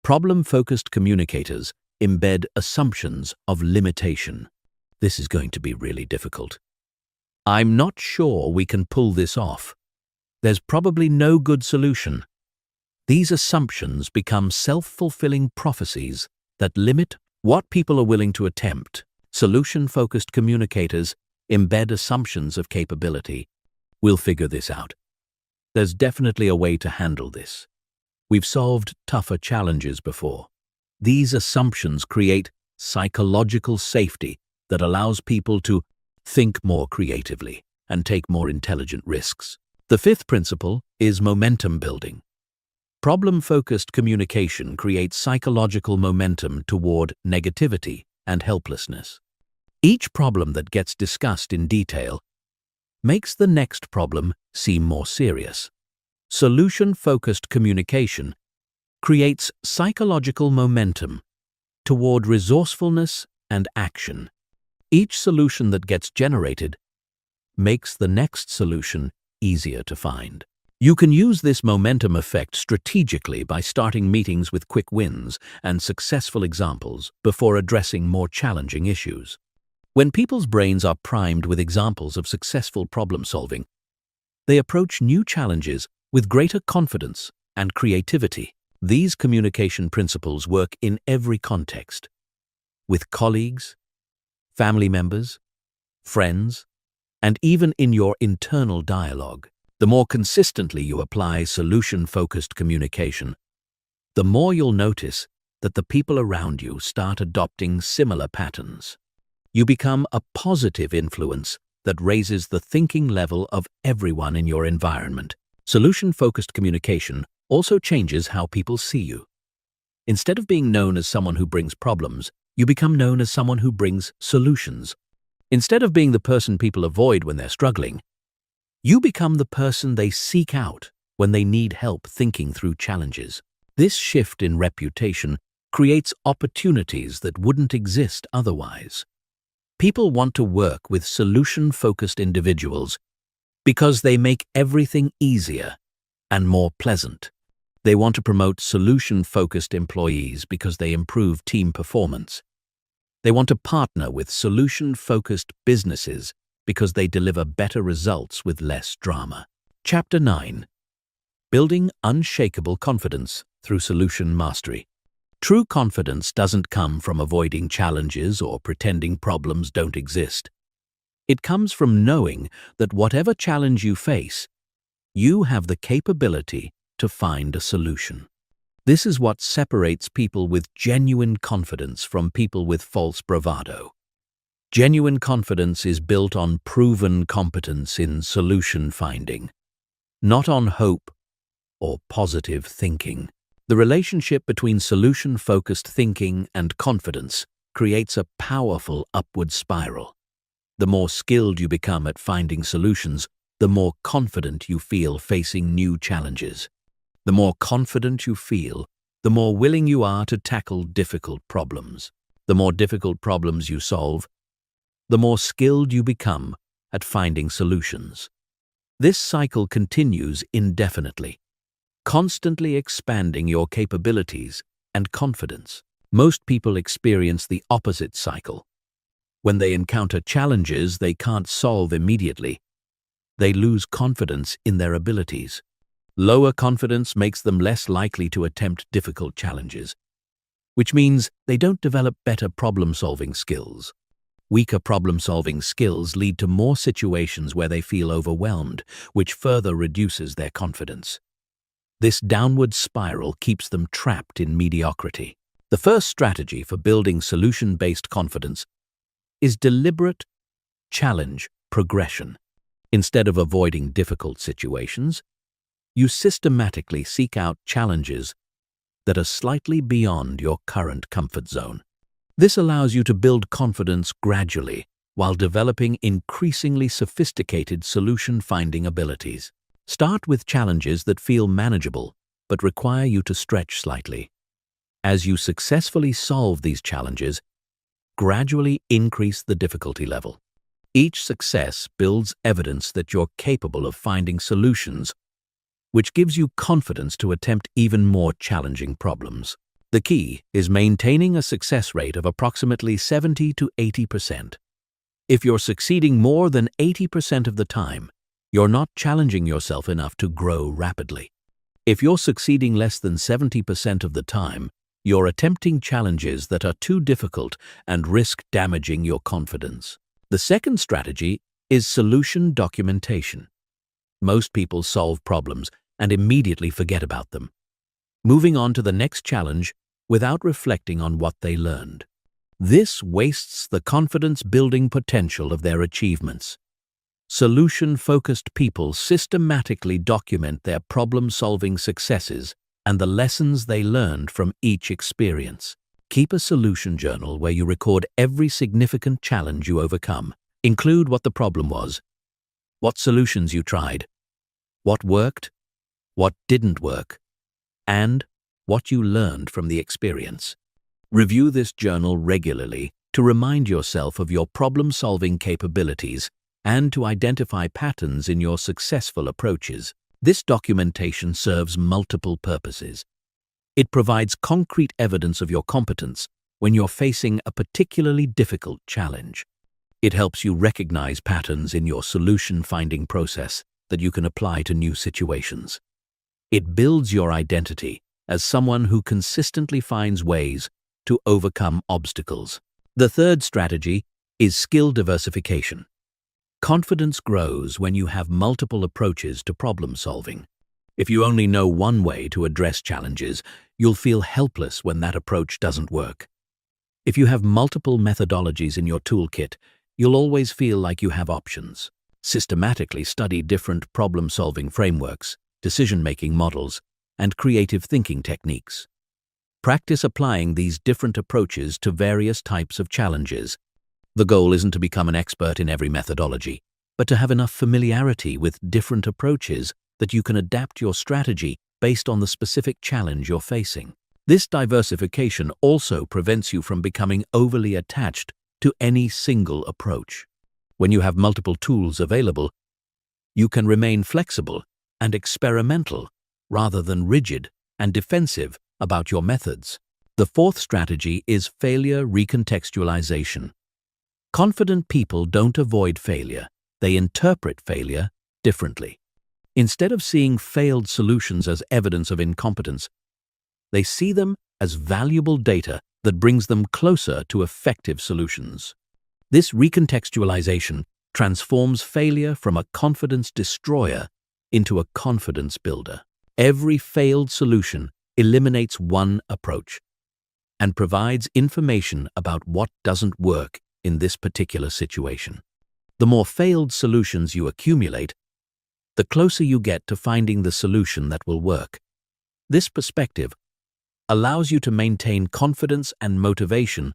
Problem-focused communicators embed assumptions of limitation. This is going to be really difficult. I'm not sure we can pull this off. There's probably no good solution. These assumptions become self-fulfilling prophecies that limit what people are willing to attempt. Solution-focused communicators embed assumptions of capability. We'll figure this out. There's definitely a way to handle this. We've solved tougher challenges before. These assumptions create psychological safety that allows people to think more creatively and take more intelligent risks. The fifth principle is momentum building. Problem-focused communication creates psychological momentum toward negativity and helplessness. Each problem that gets discussed in detail makes the next problem seem more serious. Solution-focused communication creates psychological momentum toward resourcefulness and action. Each solution that gets generated makes the next solution easier to find. You can use this momentum effect strategically by starting meetings with quick wins and successful examples before addressing more challenging issues. When people's brains are primed with examples of successful problem-solving, they approach new challenges with greater confidence and creativity. These communication principles work in every context, with colleagues, family members, friends, and even in your internal dialogue. The more consistently you apply solution-focused communication, the more you'll notice that the people around you start adopting similar patterns. You become a positive influence that raises the thinking level of everyone in your environment. Solution-focused communication also changes how people see you. Instead of being known as someone who brings problems, you become known as someone who brings solutions. Instead of being the person people avoid when they're struggling, you become the person they seek out when they need help thinking through challenges. This shift in reputation creates opportunities that wouldn't exist otherwise. People want to work with solution-focused individuals because they make everything easier and more pleasant. They want to promote solution-focused employees because they improve team performance. They want to partner with solution-focused businesses because they deliver better results with less drama. Chapter 9. Building unshakable confidence through solution mastery. True confidence doesn't come from avoiding challenges or pretending problems don't exist. It comes from knowing that whatever challenge you face, you have the capability to find a solution. This is what separates people with genuine confidence from people with false bravado. Genuine confidence is built on proven competence in solution finding, not on hope or positive thinking. The relationship between solution-focused thinking and confidence creates a powerful upward spiral. The more skilled you become at finding solutions, the more confident you feel facing new challenges. The more confident you feel, the more willing you are to tackle difficult problems. The more difficult problems you solve, the more skilled you become at finding solutions. This cycle continues indefinitely, constantly expanding your capabilities and confidence. Most people experience the opposite cycle. When they encounter challenges they can't solve immediately, they lose confidence in their abilities. Lower confidence makes them less likely to attempt difficult challenges, which means they don't develop better problem-solving skills. Weaker problem-solving skills lead to more situations where they feel overwhelmed, which further reduces their confidence. This downward spiral keeps them trapped in mediocrity. The first strategy for building solution-based confidence is deliberate challenge progression. Instead of avoiding difficult situations, you systematically seek out challenges that are slightly beyond your current comfort zone. This allows you to build confidence gradually while developing increasingly sophisticated solution-finding abilities. Start with challenges that feel manageable but require you to stretch slightly. As you successfully solve these challenges, gradually increase the difficulty level. Each success builds evidence that you're capable of finding solutions, which gives you confidence to attempt even more challenging problems. The key is maintaining a success rate of approximately 70 to 80%. If you're succeeding more than 80% of the time, you're not challenging yourself enough to grow rapidly. If you're succeeding less than 70% of the time, you're attempting challenges that are too difficult and risk damaging your confidence. The second strategy is solution documentation. Most people solve problems and immediately forget about them, moving on to the next challenge without reflecting on what they learned. This wastes the confidence-building potential of their achievements. Solution-focused people systematically document their problem-solving successes and the lessons they learned from each experience. Keep a solution journal where you record every significant challenge you overcome. Include what the problem was, what solutions you tried, what worked, what didn't work, and what you learned from the experience. Review this journal regularly to remind yourself of your problem-solving capabilities and to identify patterns in your successful approaches. This documentation serves multiple purposes. It provides concrete evidence of your competence when you're facing a particularly difficult challenge. It helps you recognize patterns in your solution-finding process that you can apply to new situations. It builds your identity as someone who consistently finds ways to overcome obstacles. The third strategy is skill diversification. Confidence grows when you have multiple approaches to problem solving. If you only know one way to address challenges, you'll feel helpless when that approach doesn't work. If you have multiple methodologies in your toolkit, you'll always feel like you have options. Systematically study different problem-solving frameworks, decision-making models, and creative thinking techniques. Practice applying these different approaches to various types of challenges. The goal isn't to become an expert in every methodology, but to have enough familiarity with different approaches that you can adapt your strategy based on the specific challenge you're facing. This diversification also prevents you from becoming overly attached to any single approach. When you have multiple tools available, you can remain flexible and experimental rather than rigid and defensive about your methods. The fourth strategy is failure recontextualization. Confident people don't avoid failure, they interpret failure differently. Instead of seeing failed solutions as evidence of incompetence, they see them as valuable data that brings them closer to effective solutions. This recontextualization transforms failure from a confidence destroyer into a confidence builder. Every failed solution eliminates one approach and provides information about what doesn't work in this particular situation. The more failed solutions you accumulate, the closer you get to finding the solution that will work. This perspective allows you to maintain confidence and motivation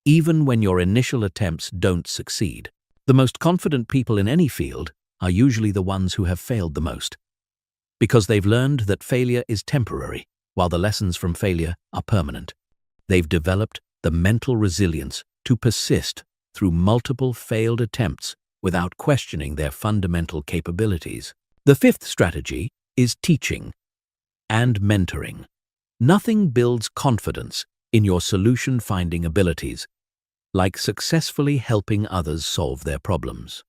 even when your initial attempts don't succeed. The most confident people in any field are usually the ones who have failed the most, because they've learned that failure is temporary, while the lessons from failure are permanent. They've developed the mental resilience to persist through multiple failed attempts without questioning their fundamental capabilities. The fifth strategy is teaching and mentoring. Nothing builds confidence in your solution-finding abilities like successfully helping others solve their problems.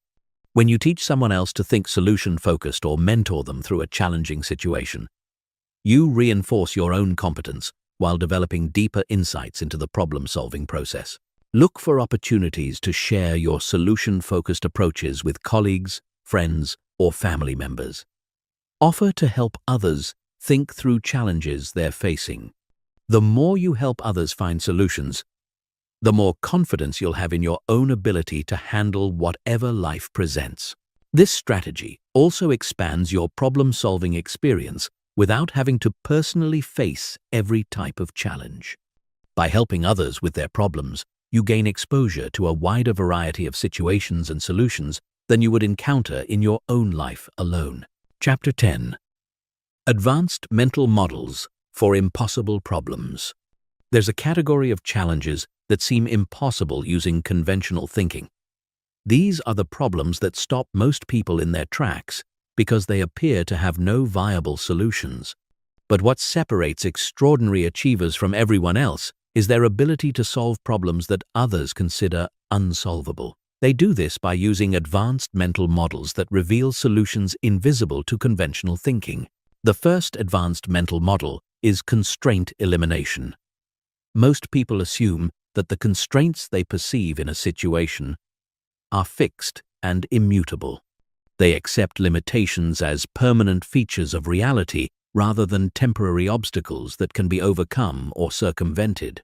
When you teach someone else to think solution-focused or mentor them through a challenging situation, you reinforce your own competence while developing deeper insights into the problem-solving process. Look for opportunities to share your solution-focused approaches with colleagues, friends, or family members. Offer to help others think through challenges they're facing. The more you help others find solutions, the more confidence you'll have in your own ability to handle whatever life presents. This strategy also expands your problem-solving experience without having to personally face every type of challenge. By helping others with their problems, you gain exposure to a wider variety of situations and solutions than you would encounter in your own life alone. Chapter 10. Advanced Mental Models for Impossible Problems. There's a category of challenges that seem impossible using conventional thinking. These are the problems that stop most people in their tracks because they appear to have no viable solutions. But what separates extraordinary achievers from everyone else is their ability to solve problems that others consider unsolvable. They do this by using advanced mental models that reveal solutions invisible to conventional thinking. The first advanced mental model is constraint elimination. Most people assume that the constraints they perceive in a situation are fixed and immutable. They accept limitations as permanent features of reality rather than temporary obstacles that can be overcome or circumvented.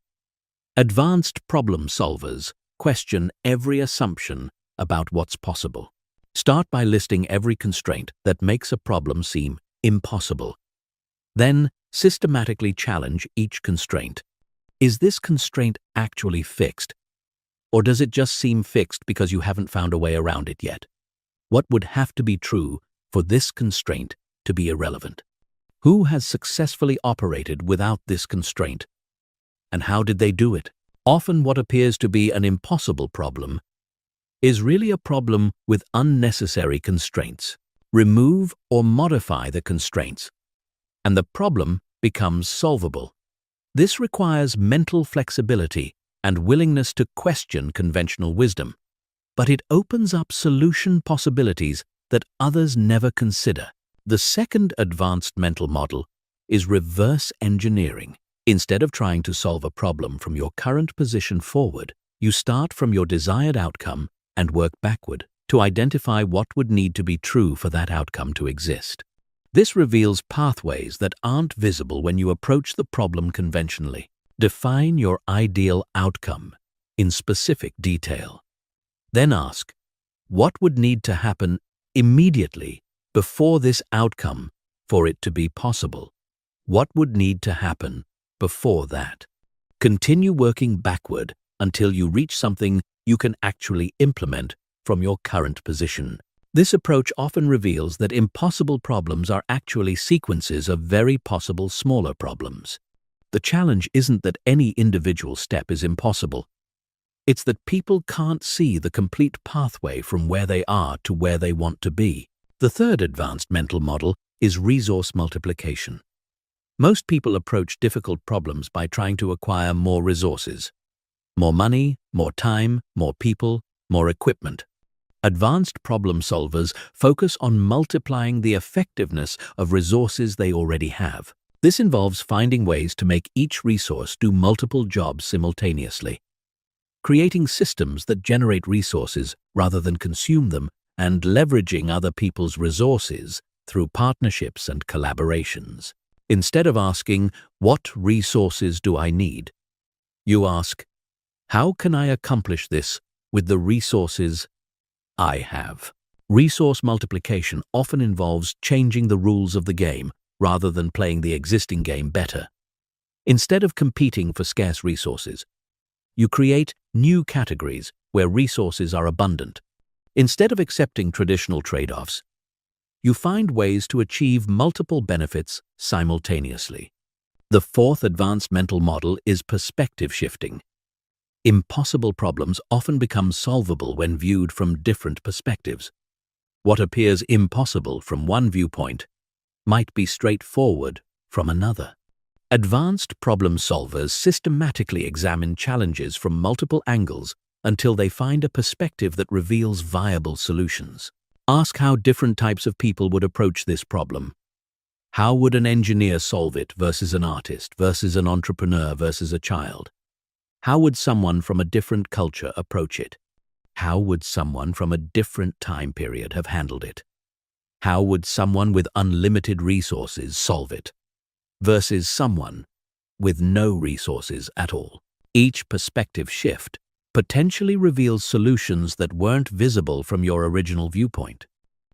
Advanced problem solvers question every assumption about what's possible. Start by listing every constraint that makes a problem seem impossible. Then systematically challenge each constraint. Is this constraint actually fixed? Or does it just seem fixed because you haven't found a way around it yet? What would have to be true for this constraint to be irrelevant? Who has successfully operated without this constraint? And how did they do it? Often what appears to be an impossible problem is really a problem with unnecessary constraints. Remove or modify the constraints, and the problem becomes solvable. This requires mental flexibility and willingness to question conventional wisdom, but it opens up solution possibilities that others never consider. The second advanced mental model is reverse engineering. Instead of trying to solve a problem from your current position forward, you start from your desired outcome and work backward to identify what would need to be true for that outcome to exist. This reveals pathways that aren't visible when you approach the problem conventionally. Define your ideal outcome in specific detail. Then ask, what would need to happen immediately before this outcome for it to be possible? What would need to happen before that? Continue working backward until you reach something you can actually implement from your current position. This approach often reveals that impossible problems are actually sequences of very possible smaller problems. The challenge isn't that any individual step is impossible. It's that people can't see the complete pathway from where they are to where they want to be. The third advanced mental model is resource multiplication. Most people approach difficult problems by trying to acquire more resources. More money, more time, more people, more equipment. Advanced problem solvers focus on multiplying the effectiveness of resources they already have. This involves finding ways to make each resource do multiple jobs simultaneously, creating systems that generate resources rather than consume them, and leveraging other people's resources through partnerships and collaborations. Instead of asking, "What resources do I need?" you ask, "How can I accomplish this with the resources I have?" Resource multiplication often involves changing the rules of the game rather than playing the existing game better. Instead of competing for scarce resources, you create new categories where resources are abundant. Instead of accepting traditional trade-offs, you find ways to achieve multiple benefits simultaneously. The fourth advanced mental model is perspective shifting. Impossible problems often become solvable when viewed from different perspectives. What appears impossible from one viewpoint might be straightforward from another. Advanced problem solvers systematically examine challenges from multiple angles until they find a perspective that reveals viable solutions. Ask how different types of people would approach this problem. How would an engineer solve it versus an artist versus an entrepreneur versus a child? How would someone from a different culture approach it? How would someone from a different time period have handled it? How would someone with unlimited resources solve it? Versus someone with no resources at all. Each perspective shift potentially reveals solutions that weren't visible from your original viewpoint.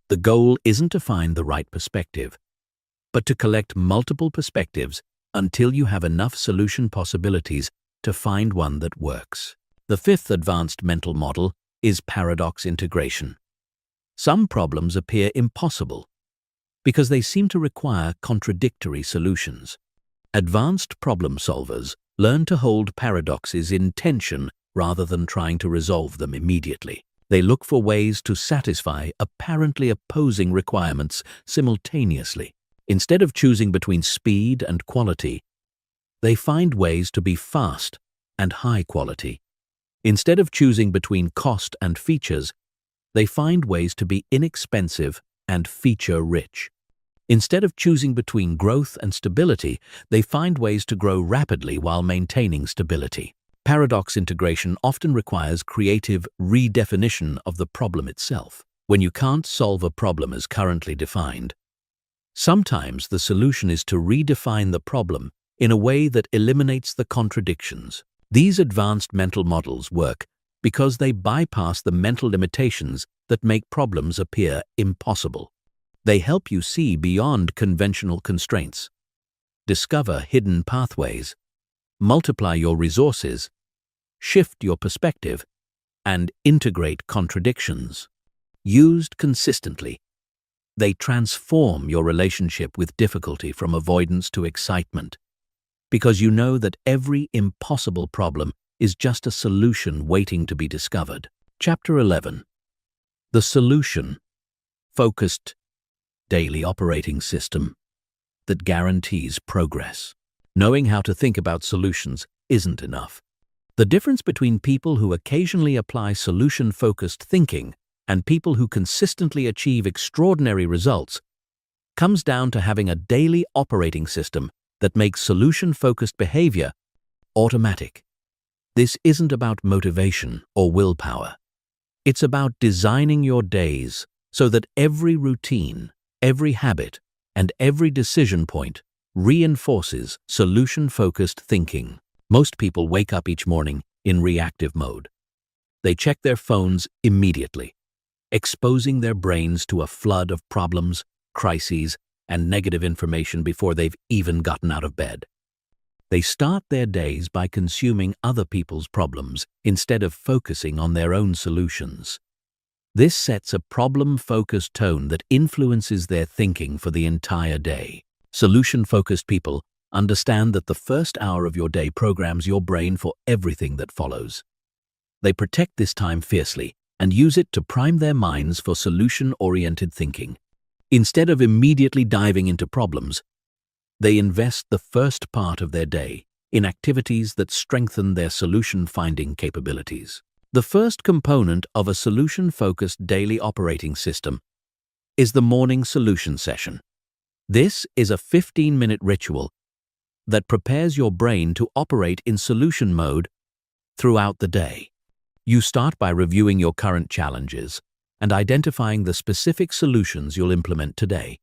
The goal isn't to find the right perspective, but to collect multiple perspectives until you have enough solution possibilities to find one that works. The fifth advanced mental model is paradox integration. Some problems appear impossible because they seem to require contradictory solutions. Advanced problem solvers learn to hold paradoxes in tension rather than trying to resolve them immediately. They look for ways to satisfy apparently opposing requirements simultaneously. Instead of choosing between speed and quality, they find ways to be fast and high quality. Instead of choosing between cost and features, they find ways to be inexpensive and feature-rich. Instead of choosing between growth and stability, they find ways to grow rapidly while maintaining stability. Paradox integration often requires creative redefinition of the problem itself. When you can't solve a problem as currently defined, sometimes the solution is to redefine the problem in a way that eliminates the contradictions. These advanced mental models work because they bypass the mental limitations that make problems appear impossible. They help you see beyond conventional constraints, discover hidden pathways, multiply your resources, shift your perspective, and integrate contradictions. Used consistently, they transform your relationship with difficulty from avoidance to excitement, because you know that every impossible problem is just a solution waiting to be discovered. Chapter 11. The Solution-Focused Daily Operating System that guarantees progress. Knowing how to think about solutions isn't enough. The difference between people who occasionally apply solution-focused thinking and people who consistently achieve extraordinary results comes down to having a daily operating system that makes solution-focused behavior automatic. This isn't about motivation or willpower. It's about designing your days so that every routine, every habit, and every decision point reinforces solution-focused thinking. Most people wake up each morning in reactive mode. They check their phones immediately, exposing their brains to a flood of problems, crises, and negative information before they've even gotten out of bed. They start their days by consuming other people's problems instead of focusing on their own solutions. This sets a problem-focused tone that influences their thinking for the entire day. Solution-focused people understand that the first hour of your day programs your brain for everything that follows. They protect this time fiercely and use it to prime their minds for solution-oriented thinking. Instead of immediately diving into problems, they invest the first part of their day in activities that strengthen their solution-finding capabilities. The first component of a solution-focused daily operating system is the morning solution session. This is a 15-minute ritual that prepares your brain to operate in solution mode throughout the day. You start by reviewing your current challenges and identifying the specific solutions you'll implement today.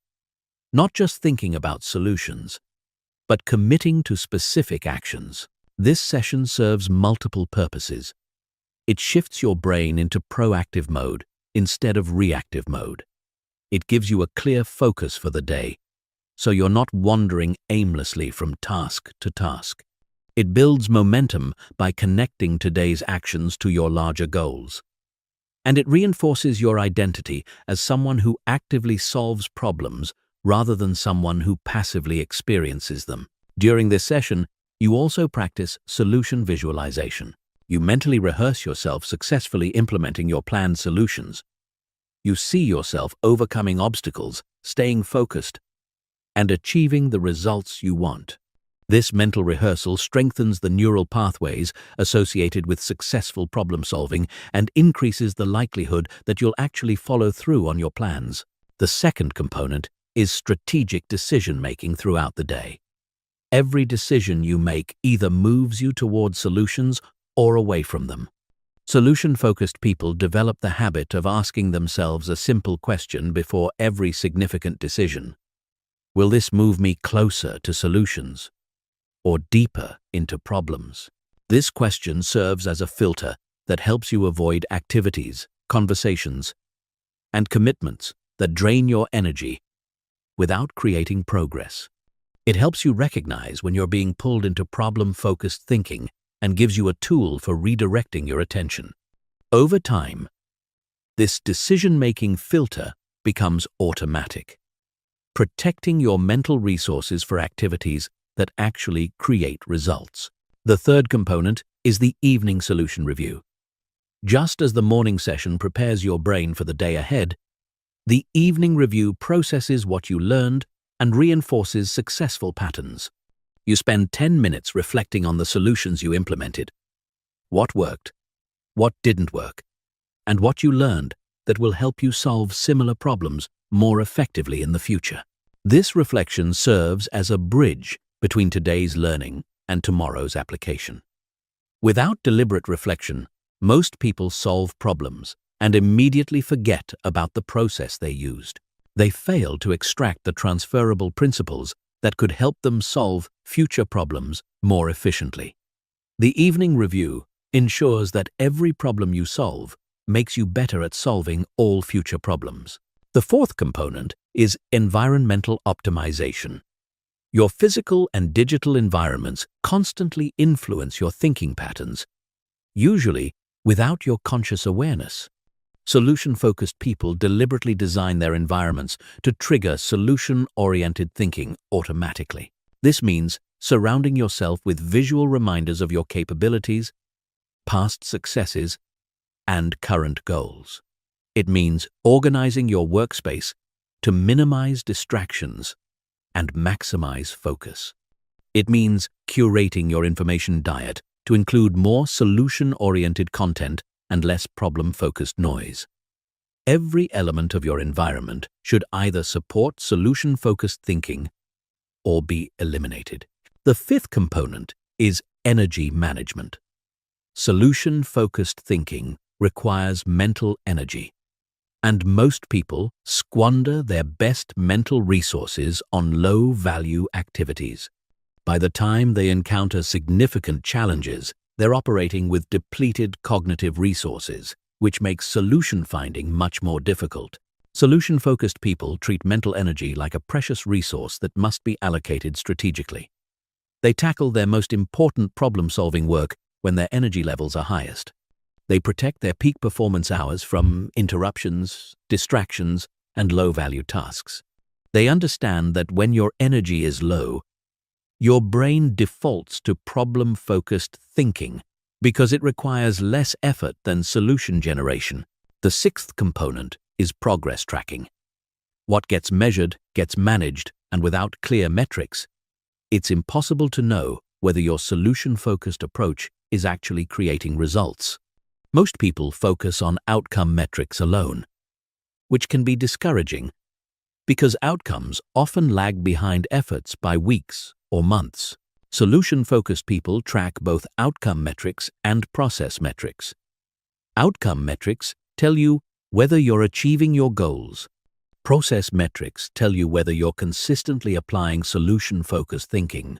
Not just thinking about solutions, but committing to specific actions. This session serves multiple purposes. It shifts your brain into proactive mode instead of reactive mode. It gives you a clear focus for the day, so you're not wandering aimlessly from task to task. It builds momentum by connecting today's actions to your larger goals. And it reinforces your identity as someone who actively solves problems rather than someone who passively experiences them. During this session, you also practice solution visualization. You mentally rehearse yourself successfully implementing your planned solutions. You see yourself overcoming obstacles, staying focused, and achieving the results you want. This mental rehearsal strengthens the neural pathways associated with successful problem solving and increases the likelihood that you'll actually follow through on your plans. The second component is strategic decision-making throughout the day. Every decision you make either moves you towards solutions or away from them. Solution-focused people develop the habit of asking themselves a simple question before every significant decision. Will this move me closer to solutions or deeper into problems? This question serves as a filter that helps you avoid activities, conversations, and commitments that drain your energy without creating progress. It helps you recognize when you're being pulled into problem-focused thinking and gives you a tool for redirecting your attention. Over time, this decision-making filter becomes automatic, protecting your mental resources for activities that actually create results. The third component is the evening solution review. Just as the morning session prepares your brain for the day ahead, the evening review processes what you learned and reinforces successful patterns. You spend 10 minutes reflecting on the solutions you implemented, what worked, what didn't work, and what you learned that will help you solve similar problems more effectively in the future. This reflection serves as a bridge between today's learning and tomorrow's application. Without deliberate reflection, most people solve problems and immediately forget about the process they used. They fail to extract the transferable principles that could help them solve future problems more efficiently. The evening review ensures that every problem you solve makes you better at solving all future problems. The fourth component is environmental optimization. Your physical and digital environments constantly influence your thinking patterns, usually without your conscious awareness. Solution-focused people deliberately design their environments to trigger solution-oriented thinking automatically. This means surrounding yourself with visual reminders of your capabilities, past successes, and current goals. It means organizing your workspace to minimize distractions and maximize focus. It means curating your information diet to include more solution-oriented content and less problem-focused noise. Every element of your environment should either support solution-focused thinking or be eliminated. The fifth component is energy management. Solution-focused thinking requires mental energy, and most people squander their best mental resources on low-value activities. By the time they encounter significant challenges, they're operating with depleted cognitive resources, which makes solution finding much more difficult. Solution-focused people treat mental energy like a precious resource that must be allocated strategically. They tackle their most important problem-solving work when their energy levels are highest. They protect their peak performance hours from interruptions, distractions, and low-value tasks. They understand that when your energy is low, your brain defaults to problem-focused thinking because it requires less effort than solution generation. The sixth component is progress tracking. What gets measured gets managed, and without clear metrics, it's impossible to know whether your solution-focused approach is actually creating results. Most people focus on outcome metrics alone, which can be discouraging because outcomes often lag behind efforts by weeks or months. Solution-focused people track both outcome metrics and process metrics. Outcome metrics tell you whether you're achieving your goals. Process metrics tell you whether you're consistently applying solution-focused thinking.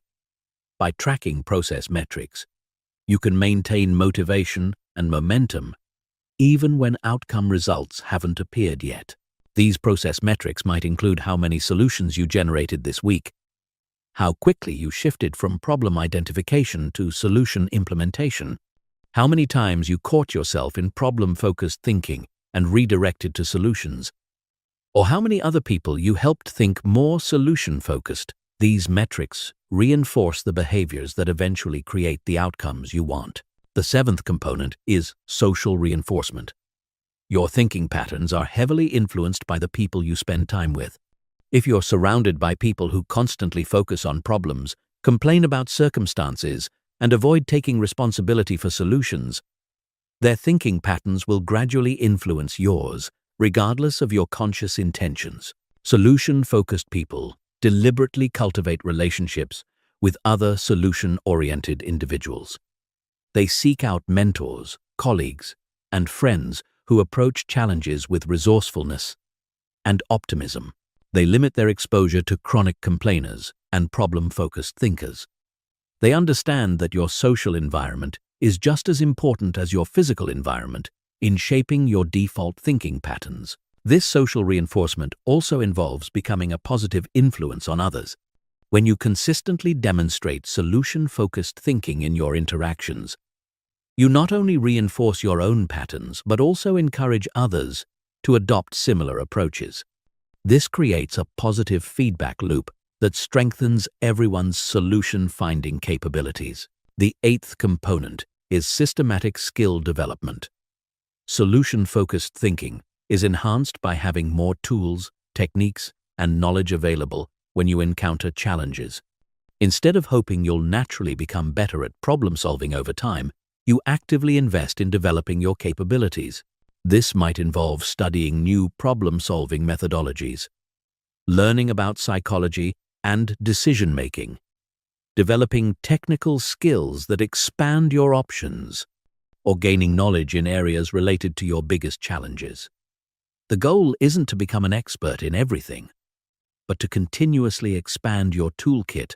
By tracking process metrics, you can maintain motivation and momentum even when outcome results haven't appeared yet. These process metrics might include how many solutions you generated this week, how quickly you shifted from problem identification to solution implementation, how many times you caught yourself in problem-focused thinking and redirected to solutions, or how many other people you helped think more solution-focused. These metrics reinforce the behaviors that eventually create the outcomes you want. The seventh component is social reinforcement. Your thinking patterns are heavily influenced by the people you spend time with. If you're surrounded by people who constantly focus on problems, complain about circumstances, and avoid taking responsibility for solutions, their thinking patterns will gradually influence yours, regardless of your conscious intentions. Solution-focused people deliberately cultivate relationships with other solution-oriented individuals. They seek out mentors, colleagues, and friends who approach challenges with resourcefulness and optimism. They limit their exposure to chronic complainers and problem-focused thinkers. They understand that your social environment is just as important as your physical environment in shaping your default thinking patterns. This social reinforcement also involves becoming a positive influence on others. When you consistently demonstrate solution-focused thinking in your interactions, you not only reinforce your own patterns but also encourage others to adopt similar approaches. This creates a positive feedback loop that strengthens everyone's solution-finding capabilities. The eighth component is systematic skill development. Solution-focused thinking is enhanced by having more tools, techniques, and knowledge available when you encounter challenges. Instead of hoping you'll naturally become better at problem-solving over time, you actively invest in developing your capabilities. This might involve studying new problem-solving methodologies, learning about psychology and decision-making, developing technical skills that expand your options, or gaining knowledge in areas related to your biggest challenges. The goal isn't to become an expert in everything, but to continuously expand your toolkit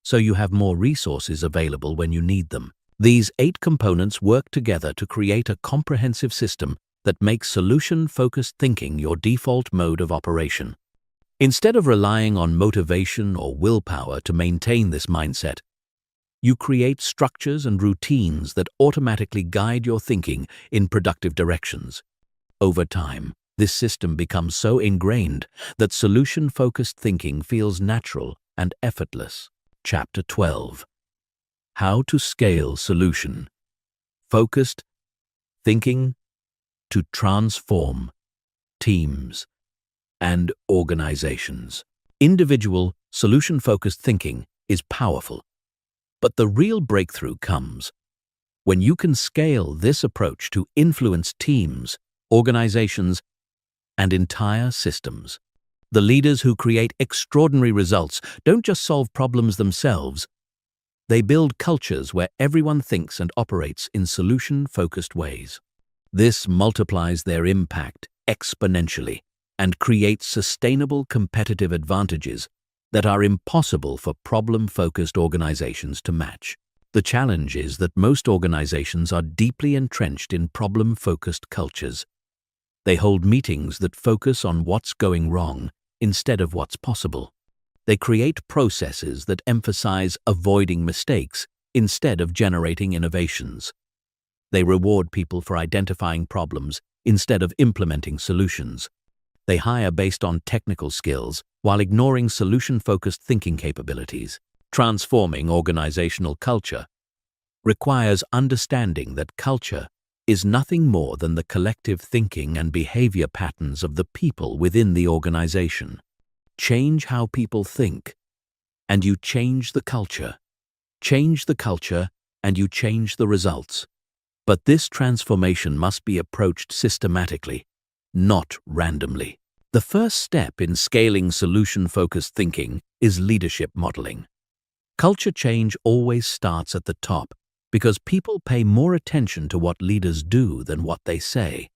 so you have more resources available when you need them. These 8 components work together to create a comprehensive system that makes solution-focused thinking your default mode of operation. Instead of relying on motivation or willpower to maintain this mindset, you create structures and routines that automatically guide your thinking in productive directions. Over time, this system becomes so ingrained that solution-focused thinking feels natural and effortless. Chapter 12. How to scale solution-focused thinking to transform teams and organizations. Individual, solution-focused thinking is powerful, but the real breakthrough comes when you can scale this approach to influence teams, organizations, and entire systems. The leaders who create extraordinary results don't just solve problems themselves, they build cultures where everyone thinks and operates in solution-focused ways. This multiplies their impact exponentially and creates sustainable competitive advantages that are impossible for problem-focused organizations to match. The challenge is that most organizations are deeply entrenched in problem-focused cultures. They hold meetings that focus on what's going wrong instead of what's possible. They create processes that emphasize avoiding mistakes instead of generating innovations. They reward people for identifying problems instead of implementing solutions. They hire based on technical skills while ignoring solution-focused thinking capabilities. Transforming organizational culture requires understanding that culture is nothing more than the collective thinking and behavior patterns of the people within the organization. Change how people think, and you change the culture. Change the culture, and you change the results. But this transformation must be approached systematically, not randomly. The first step in scaling solution-focused thinking is leadership modeling. Culture change always starts at the top because people pay more attention to what leaders do than what they say.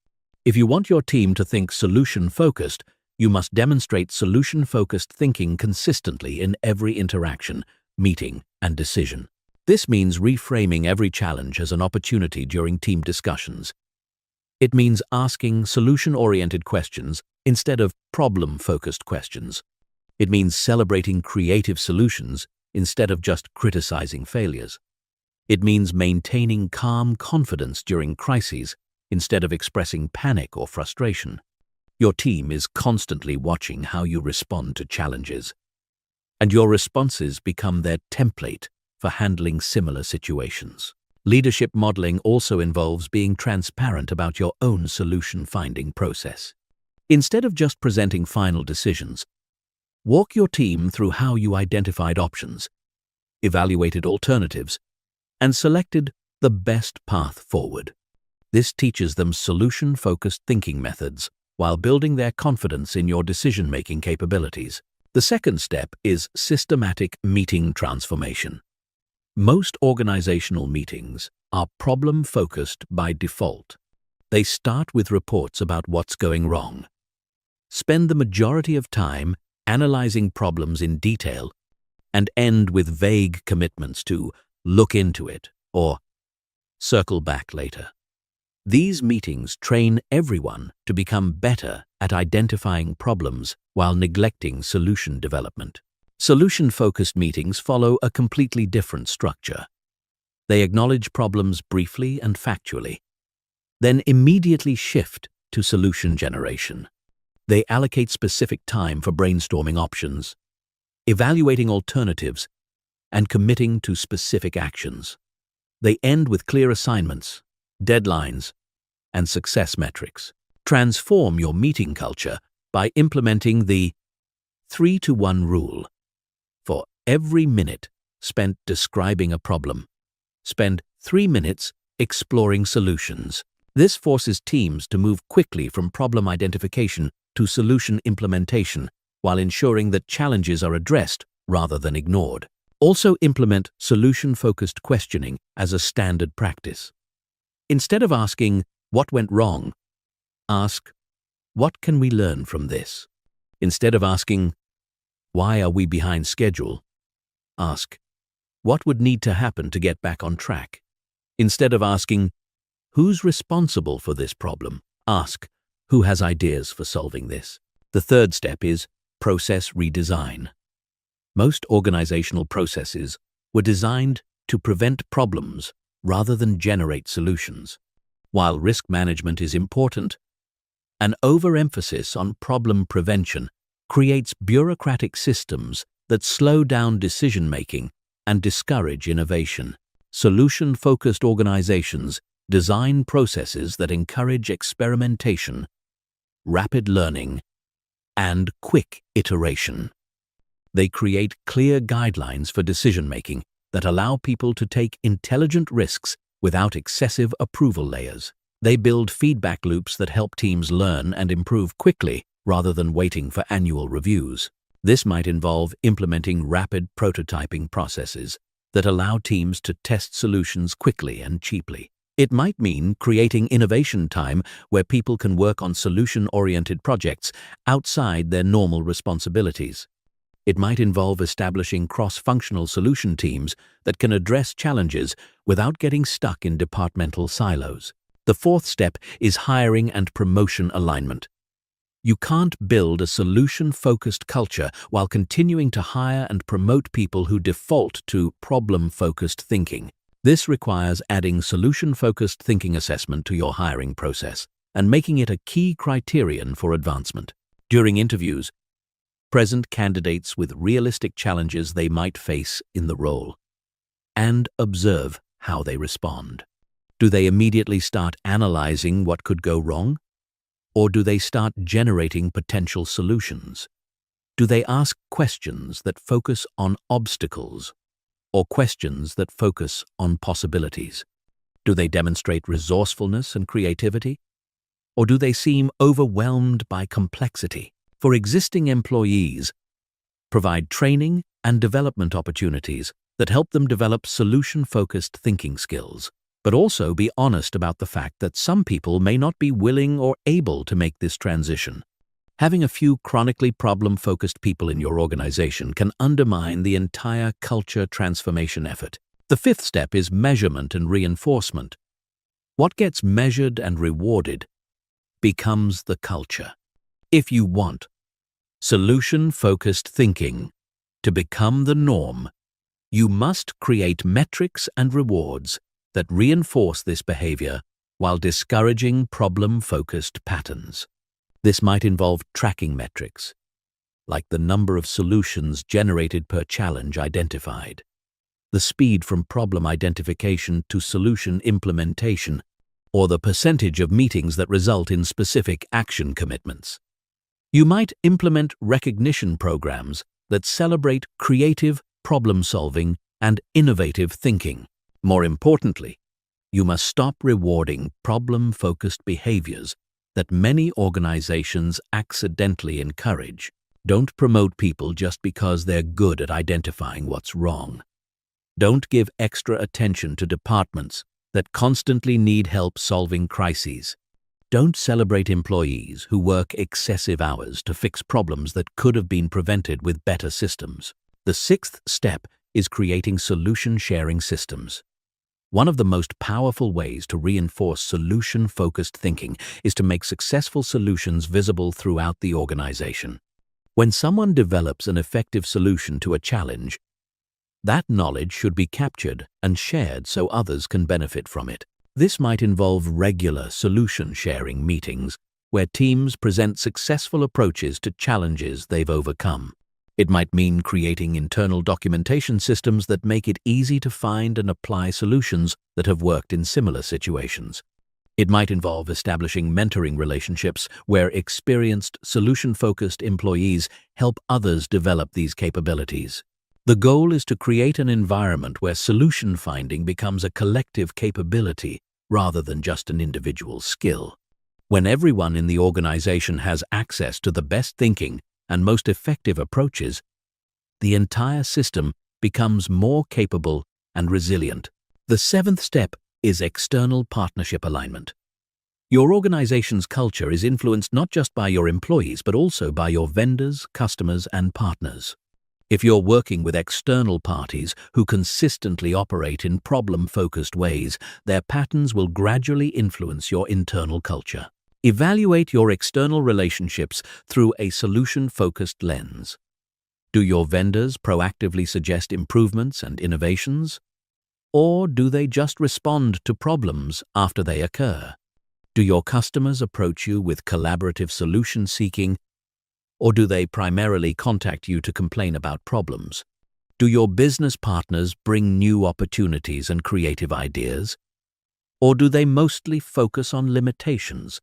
If you want your team to think solution-focused, you must demonstrate solution-focused thinking consistently in every interaction, meeting, and decision. This means reframing every challenge as an opportunity during team discussions. It means asking solution-oriented questions instead of problem-focused questions. It means celebrating creative solutions instead of just criticizing failures. It means maintaining calm confidence during crises instead of expressing panic or frustration. Your team is constantly watching how you respond to challenges, and your responses become their template for handling similar situations. Leadership modeling also involves being transparent about your own solution-finding process. Instead of just presenting final decisions, walk your team through how you identified options, evaluated alternatives, and selected the best path forward. This teaches them solution-focused thinking methods while building their confidence in your decision-making capabilities. The second step is systematic meeting transformation. Most organizational meetings are problem-focused by default. They start with reports about what's going wrong, spend the majority of time analyzing problems in detail, and end with vague commitments to look into it or circle back later. These meetings train everyone to become better at identifying problems while neglecting solution development. Solution-focused meetings follow a completely different structure. They acknowledge problems briefly and factually, then immediately shift to solution generation. They allocate specific time for brainstorming options, evaluating alternatives, and committing to specific actions. They end with clear assignments, deadlines, and success metrics. Transform your meeting culture by implementing the 3-to-1 rule. For every minute spent describing a problem, spend 3 minutes exploring solutions. This forces teams to move quickly from problem identification to solution implementation while ensuring that challenges are addressed rather than ignored. Also implement solution-focused questioning as a standard practice. Instead of asking, "What went wrong?" ask, "What can we learn from this?" Instead of asking, "Why are we behind schedule?" ask, "What would need to happen to get back on track?" Instead of asking, "Who's responsible for this problem?" ask, "Who has ideas for solving this?" The third step is process redesign. Most organizational processes were designed to prevent problems rather than generate solutions. While risk management is important, an overemphasis on problem prevention creates bureaucratic systems that slow down decision-making and discourage innovation. Solution-focused organizations design processes that encourage experimentation, rapid learning, and quick iteration. They create clear guidelines for decision-making that allow people to take intelligent risks without excessive approval layers. They build feedback loops that help teams learn and improve quickly rather than waiting for annual reviews. This might involve implementing rapid prototyping processes that allow teams to test solutions quickly and cheaply. It might mean creating innovation time where people can work on solution-oriented projects outside their normal responsibilities. It might involve establishing cross-functional solution teams that can address challenges without getting stuck in departmental silos. The fourth step is hiring and promotion alignment. You can't build a solution-focused culture while continuing to hire and promote people who default to problem-focused thinking. This requires adding solution-focused thinking assessment to your hiring process and making it a key criterion for advancement. During interviews, present candidates with realistic challenges they might face in the role and observe how they respond. Do they immediately start analyzing what could go wrong? Or do they start generating potential solutions? Do they ask questions that focus on obstacles or questions that focus on possibilities? Do they demonstrate resourcefulness and creativity? Or do they seem overwhelmed by complexity? For existing employees, provide training and development opportunities that help them develop solution-focused thinking skills. But also be honest about the fact that some people may not be willing or able to make this transition. Having a few chronically problem-focused people in your organization can undermine the entire culture transformation effort. The fifth step is measurement and reinforcement. What gets measured and rewarded becomes the culture. If you want solution-focused thinking to become the norm, you must create metrics and rewards that reinforce this behavior while discouraging problem-focused patterns. This might involve tracking metrics, like the number of solutions generated per challenge identified, the speed from problem identification to solution implementation, or the percentage of meetings that result in specific action commitments. You might implement recognition programs that celebrate creative problem-solving and innovative thinking. More importantly, you must stop rewarding problem-focused behaviors that many organizations accidentally encourage. Don't promote people just because they're good at identifying what's wrong. Don't give extra attention to departments that constantly need help solving crises. Don't celebrate employees who work excessive hours to fix problems that could have been prevented with better systems. The sixth step is creating solution-sharing systems. One of the most powerful ways to reinforce solution-focused thinking is to make successful solutions visible throughout the organization. When someone develops an effective solution to a challenge, that knowledge should be captured and shared so others can benefit from it. This might involve regular solution-sharing meetings where teams present successful approaches to challenges they've overcome. It might mean creating internal documentation systems that make it easy to find and apply solutions that have worked in similar situations. It might involve establishing mentoring relationships where experienced, solution-focused employees help others develop these capabilities. The goal is to create an environment where solution finding becomes a collective capability rather than just an individual skill. When everyone in the organization has access to the best thinking and most effective approaches, the entire system becomes more capable and resilient. The seventh step is external partnership alignment. Your organization's culture is influenced not just by your employees, but also by your vendors, customers, and partners. If you're working with external parties who consistently operate in problem-focused ways, their patterns will gradually influence your internal culture. Evaluate your external relationships through a solution-focused lens. Do your vendors proactively suggest improvements and innovations? Or do they just respond to problems after they occur? Do your customers approach you with collaborative solution seeking, or do they primarily contact you to complain about problems? Do your business partners bring new opportunities and creative ideas, or do they mostly focus on limitations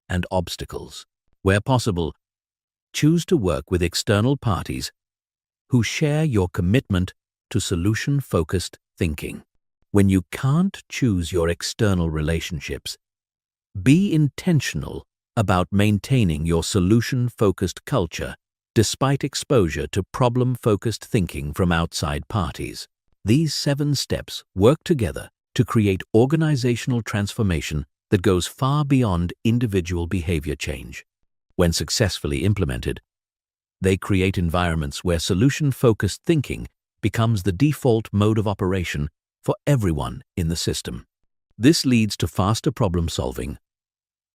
and obstacles? Where possible, choose to work with external parties who share your commitment to solution-focused thinking. When you can't choose your external relationships, be intentional about maintaining your solution-focused culture despite exposure to problem-focused thinking from outside parties. These 7 steps work together to create organizational transformation that goes far beyond individual behavior change. When successfully implemented, they create environments where solution-focused thinking becomes the default mode of operation for everyone in the system. This leads to faster problem-solving,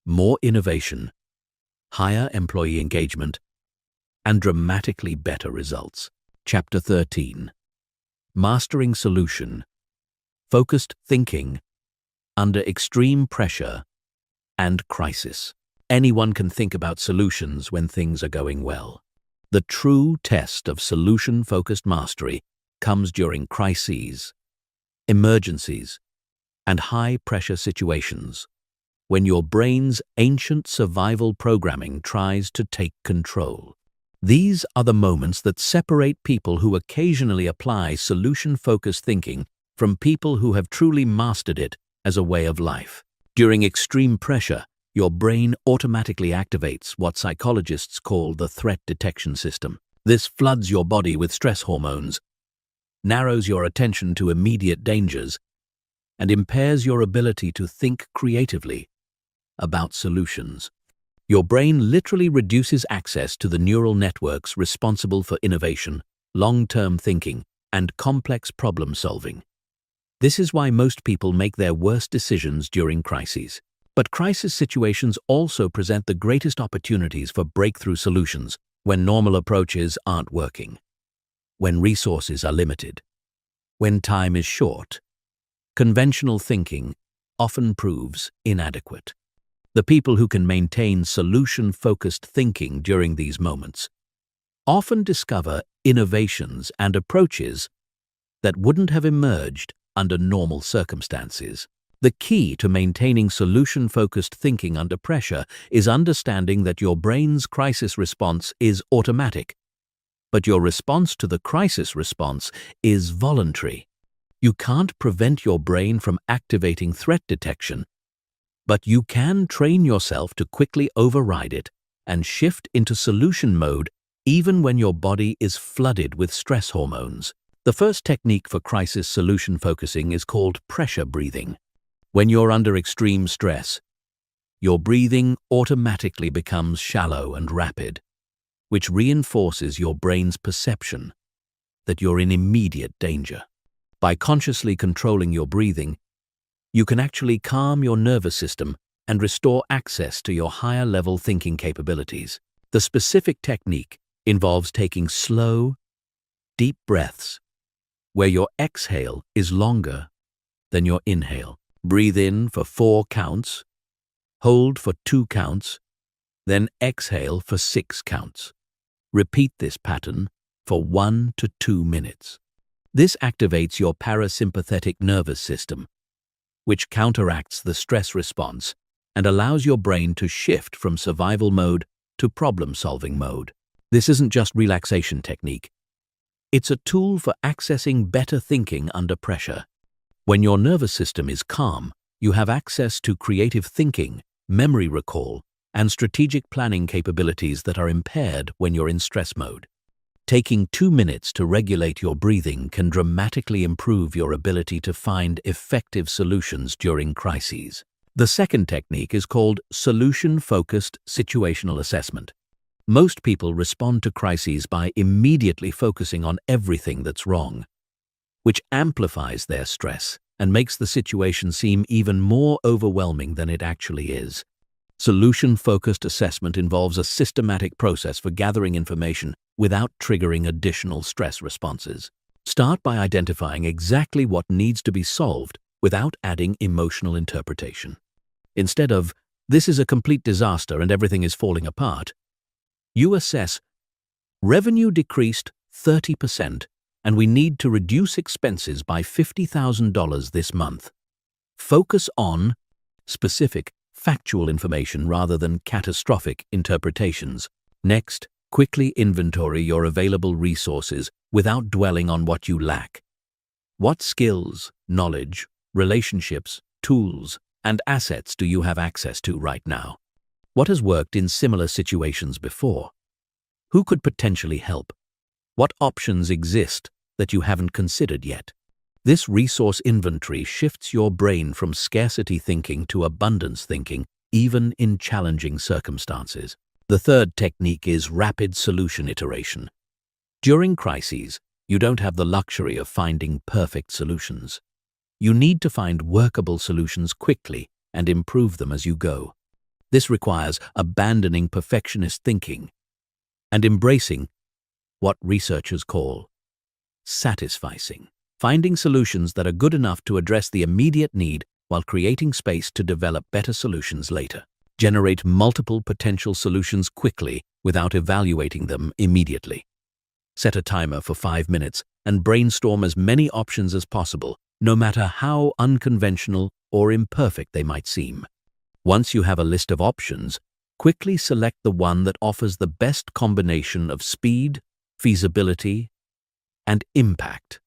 more innovation, higher employee engagement, and dramatically better results. Chapter 13. Mastering Solution-Focused Thinking Under Extreme Pressure and Crisis. Anyone can think about solutions when things are going well. The true test of solution-focused mastery comes during crises, emergencies, and high-pressure situations, when your brain's ancient survival programming tries to take control. These are the moments that separate people who occasionally apply solution-focused thinking from people who have truly mastered it as a way of life. During extreme pressure, your brain automatically activates what psychologists call the threat detection system. This floods your body with stress hormones, narrows your attention to immediate dangers, and impairs your ability to think creatively about solutions. Your brain literally reduces access to the neural networks responsible for innovation, long-term thinking, and complex problem-solving. This is why most people make their worst decisions during crises. But crisis situations also present the greatest opportunities for breakthrough solutions when normal approaches aren't working, when resources are limited, when time is short. Conventional thinking often proves inadequate. The people who can maintain solution-focused thinking during these moments often discover innovations and approaches that wouldn't have emerged under normal circumstances. The key to maintaining solution-focused thinking under pressure is understanding that your brain's crisis response is automatic, but your response to the crisis response is voluntary. You can't prevent your brain from activating threat detection, but you can train yourself to quickly override it and shift into solution mode even when your body is flooded with stress hormones. The first technique for crisis solution focusing is called pressure breathing. When you're under extreme stress, your breathing automatically becomes shallow and rapid, which reinforces your brain's perception that you're in immediate danger. By consciously controlling your breathing, you can actually calm your nervous system and restore access to your higher-level thinking capabilities. The specific technique involves taking slow, deep breaths, where your exhale is longer than your inhale. Breathe in for 4 counts, hold for 2 counts, then exhale for 6 counts. Repeat this pattern for 1 to 2 minutes. This activates your parasympathetic nervous system, which counteracts the stress response and allows your brain to shift from survival mode to problem-solving mode. This isn't just relaxation technique. It's a tool for accessing better thinking under pressure. When your nervous system is calm, you have access to creative thinking, memory recall, and strategic planning capabilities that are impaired when you're in stress mode. Taking 2 minutes to regulate your breathing can dramatically improve your ability to find effective solutions during crises. The second technique is called solution-focused situational assessment. Most people respond to crises by immediately focusing on everything that's wrong, which amplifies their stress and makes the situation seem even more overwhelming than it actually is. Solution-focused assessment involves a systematic process for gathering information without triggering additional stress responses. Start by identifying exactly what needs to be solved without adding emotional interpretation. Instead of, "This is a complete disaster and everything is falling apart," you assess, "Revenue decreased 30% and we need to reduce expenses by $50,000 this month." Focus on specific, factual information rather than catastrophic interpretations. Next, quickly inventory your available resources without dwelling on what you lack. What skills, knowledge, relationships, tools, and assets do you have access to right now? What has worked in similar situations before? Who could potentially help? What options exist that you haven't considered yet? This resource inventory shifts your brain from scarcity thinking to abundance thinking, even in challenging circumstances. The third technique is rapid solution iteration. During crises, you don't have the luxury of finding perfect solutions. You need to find workable solutions quickly and improve them as you go. This requires abandoning perfectionist thinking and embracing what researchers call satisficing. Finding solutions that are good enough to address the immediate need while creating space to develop better solutions later. Generate multiple potential solutions quickly without evaluating them immediately. Set a timer for 5 minutes and brainstorm as many options as possible, no matter how unconventional or imperfect they might seem. Once you have a list of options, quickly select the one that offers the best combination of speed, feasibility, and impact.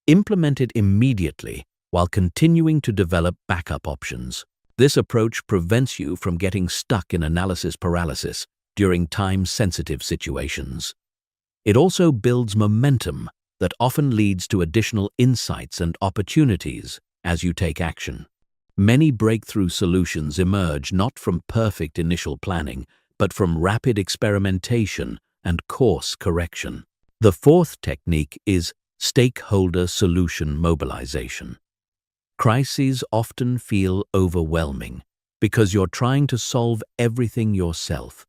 Implement it immediately while continuing to develop backup options. This approach prevents you from getting stuck in analysis paralysis during time-sensitive situations. It also builds momentum that often leads to additional insights and opportunities as you take action. Many breakthrough solutions emerge not from perfect initial planning, but from rapid experimentation and course correction. The fourth technique is stakeholder solution mobilization. Crises often feel overwhelming because you're trying to solve everything yourself.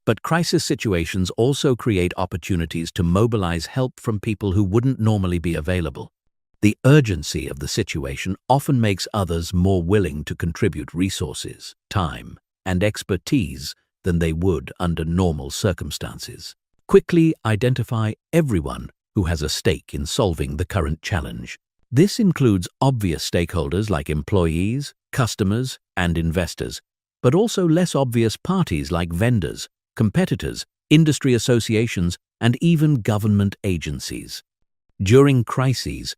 But crisis situations also create opportunities to mobilize help from people who wouldn't normally be available. The urgency of the situation often makes others more willing to contribute resources, time, and expertise than they would under normal circumstances. Quickly identify everyone who has a stake in solving the current challenge. This includes obvious stakeholders like employees, customers, and investors, but also less obvious parties like vendors, competitors, industry associations, and even government agencies. During crises,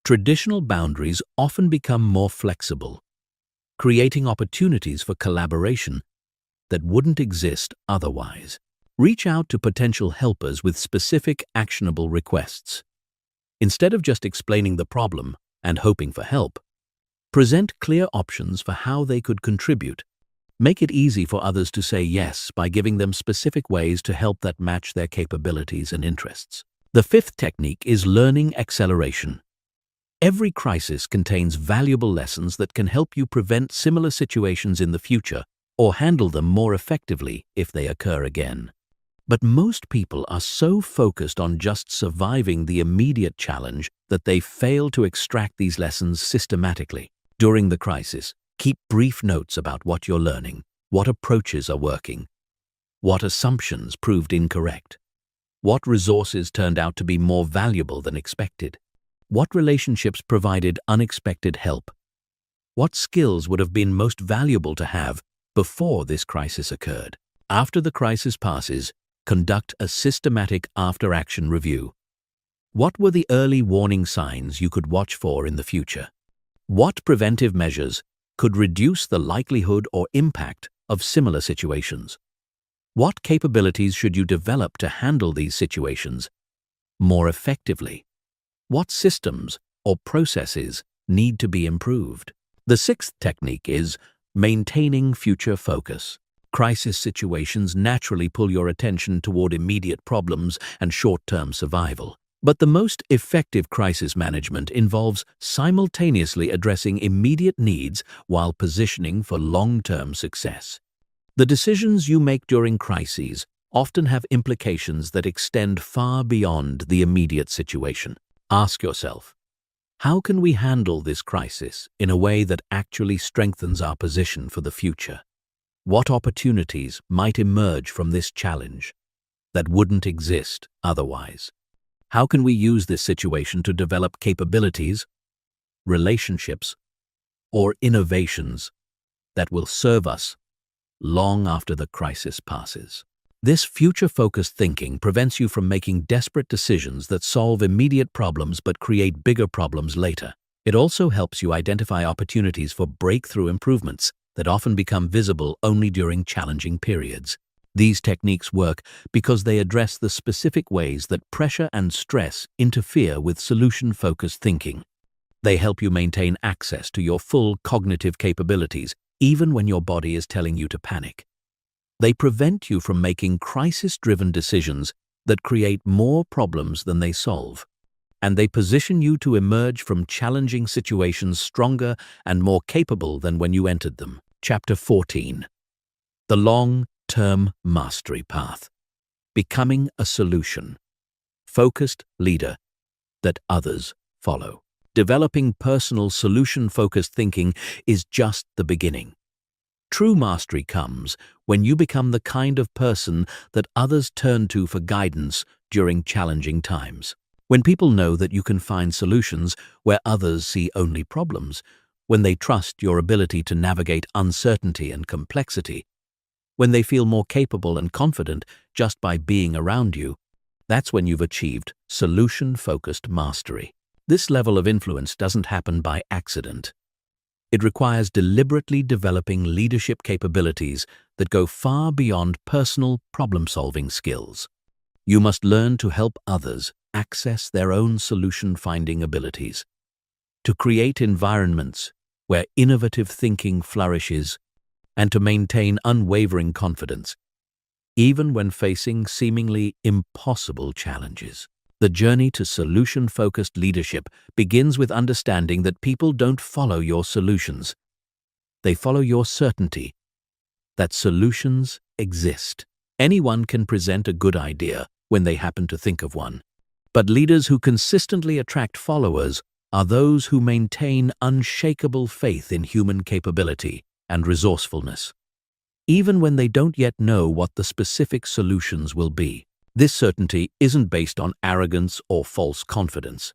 traditional boundaries often become more flexible, creating opportunities for collaboration that wouldn't exist otherwise. Reach out to potential helpers with specific, actionable requests. Instead of just explaining the problem and hoping for help, Present clear options for how they could contribute. Make it easy for others to say yes by giving them specific ways to help that match their capabilities and interests. The fifth technique is learning acceleration. Every crisis contains valuable lessons that can help you prevent similar situations in the future or handle them more effectively if they occur again. But most people are so focused on just surviving the immediate challenge that they fail to extract these lessons systematically. During the crisis, keep brief notes about what you're learning, what approaches are working, what assumptions proved incorrect, what resources turned out to be more valuable than expected, what relationships provided unexpected help, what skills would have been most valuable to have before this crisis occurred. After the crisis passes, conduct a systematic after-action review. What were the early warning signs you could watch for in the future? What preventive measures could reduce the likelihood or impact of similar situations? What capabilities should you develop to handle these situations more effectively? What systems or processes need to be improved? The sixth technique is maintaining future focus. Crisis situations naturally pull your attention toward immediate problems and short-term survival. But the most effective crisis management involves simultaneously addressing immediate needs while positioning for long-term success. The decisions you make during crises often have implications that extend far beyond the immediate situation. Ask yourself, how can we handle this crisis in a way that actually strengthens our position for the future? What opportunities might emerge from this challenge that wouldn't exist otherwise? How can we use this situation to develop capabilities, relationships, or innovations that will serve us long after the crisis passes? This future-focused thinking prevents you from making desperate decisions that solve immediate problems but create bigger problems later. It also helps you identify opportunities for breakthrough improvements that often become visible only during challenging periods. These techniques work because they address the specific ways that pressure and stress interfere with solution-focused thinking. They help you maintain access to your full cognitive capabilities, even when your body is telling you to panic. They prevent you from making crisis-driven decisions that create more problems than they solve. And they position you to emerge from challenging situations stronger and more capable than when you entered them. Chapter 14. The Long-Term Mastery Path. Becoming a solution-focused leader that others follow. Developing personal solution-focused thinking is just the beginning. True mastery comes when you become the kind of person that others turn to for guidance during challenging times. When people know that you can find solutions where others see only problems, when they trust your ability to navigate uncertainty and complexity, when they feel more capable and confident just by being around you, that's when you've achieved solution-focused mastery. This level of influence doesn't happen by accident. It requires deliberately developing leadership capabilities that go far beyond personal problem-solving skills. You must learn to help others access their own solution-finding abilities, to create environments where innovative thinking flourishes, and to maintain unwavering confidence, even when facing seemingly impossible challenges. The journey to solution-focused leadership begins with understanding that people don't follow your solutions. They follow your certainty that solutions exist. Anyone can present a good idea when they happen to think of one. But leaders who consistently attract followers are those who maintain unshakable faith in human capability and resourcefulness, even when they don't yet know what the specific solutions will be. This certainty isn't based on arrogance or false confidence.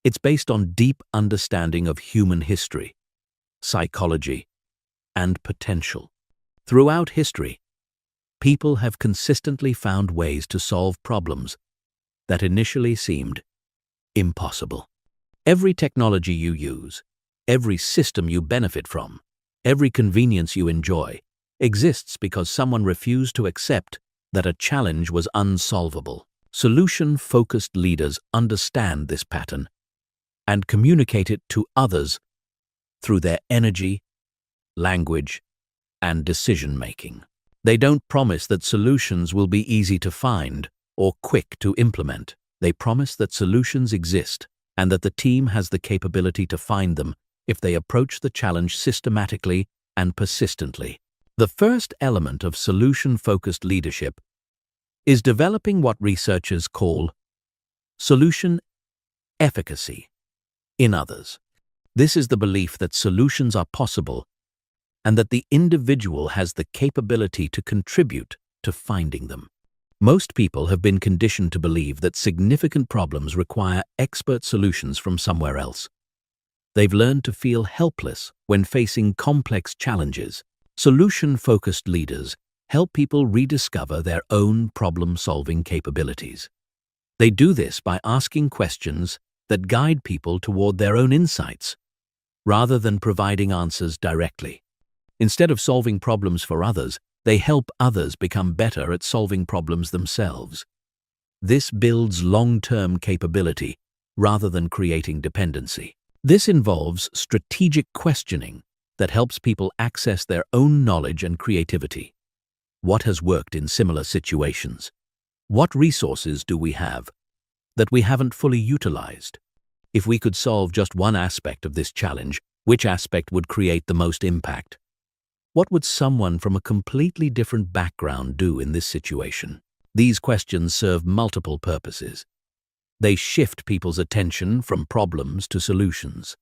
It's based on deep understanding of human history, psychology, and potential. Throughout history, people have consistently found ways to solve problems that initially seemed impossible. Every technology you use, every system you benefit from, every convenience you enjoy, exists because someone refused to accept that a challenge was unsolvable. Solution-focused leaders understand this pattern and communicate it to others through their energy, language, and decision-making. They don't promise that solutions will be easy to find or quick to implement. They promise that solutions exist and that the team has the capability to find them if they approach the challenge systematically and persistently. The first element of solution-focused leadership is developing what researchers call solution efficacy in others. This is the belief that solutions are possible and that the individual has the capability to contribute to finding them. Most people have been conditioned to believe that significant problems require expert solutions from somewhere else. They've learned to feel helpless when facing complex challenges. Solution-focused leaders help people rediscover their own problem-solving capabilities. They do this by asking questions that guide people toward their own insights, rather than providing answers directly. Instead of solving problems for others, they help others become better at solving problems themselves. This builds long-term capability rather than creating dependency. This involves strategic questioning that helps people access their own knowledge and creativity. What has worked in similar situations? What resources do we have that we haven't fully utilized? If we could solve just one aspect of this challenge, which aspect would create the most impact? What would someone from a completely different background do in this situation? These questions serve multiple purposes. They shift people's attention from problems to solutions.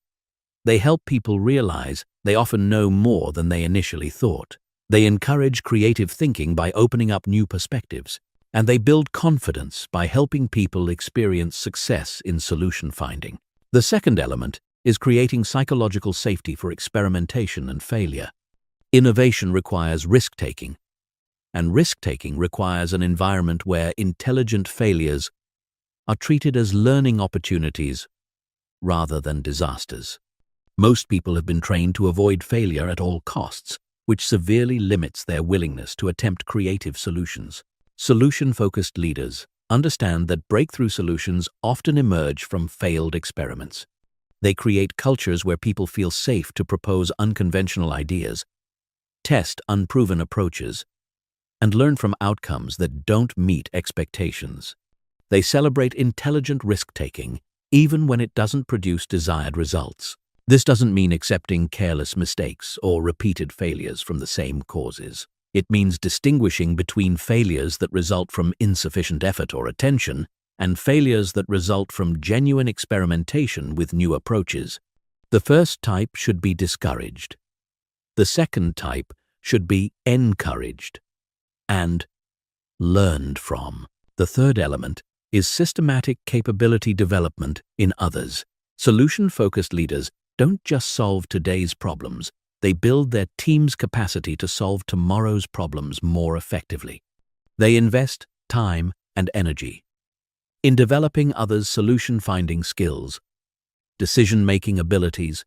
They help people realize they often know more than they initially thought. They encourage creative thinking by opening up new perspectives. And they build confidence by helping people experience success in solution finding. The second element is creating psychological safety for experimentation and failure. Innovation requires risk-taking, and risk-taking requires an environment where intelligent failures are treated as learning opportunities rather than disasters. Most people have been trained to avoid failure at all costs, which severely limits their willingness to attempt creative solutions. Solution-focused leaders understand that breakthrough solutions often emerge from failed experiments. They create cultures where people feel safe to propose unconventional ideas, test unproven approaches, and learn from outcomes that don't meet expectations. They celebrate intelligent risk-taking, even when it doesn't produce desired results. This doesn't mean accepting careless mistakes or repeated failures from the same causes. It means distinguishing between failures that result from insufficient effort or attention and failures that result from genuine experimentation with new approaches. The first type should be discouraged. The second type should be encouraged and learned from. The third element is systematic capability development in others. Solution-focused leaders don't just solve today's problems, they build their team's capacity to solve tomorrow's problems more effectively. They invest time and energy in developing others' solution-finding skills, decision-making abilities,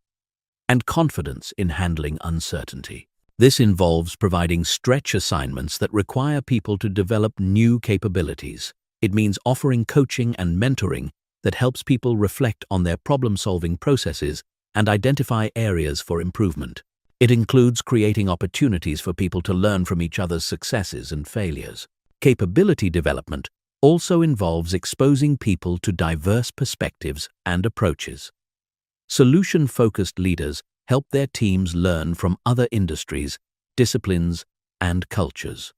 and confidence in handling uncertainty. This involves providing stretch assignments that require people to develop new capabilities. It means offering coaching and mentoring that helps people reflect on their problem-solving processes and identify areas for improvement. It includes creating opportunities for people to learn from each other's successes and failures. Capability development also involves exposing people to diverse perspectives and approaches. Solution-focused leaders help their teams learn from other industries, disciplines, and cultures.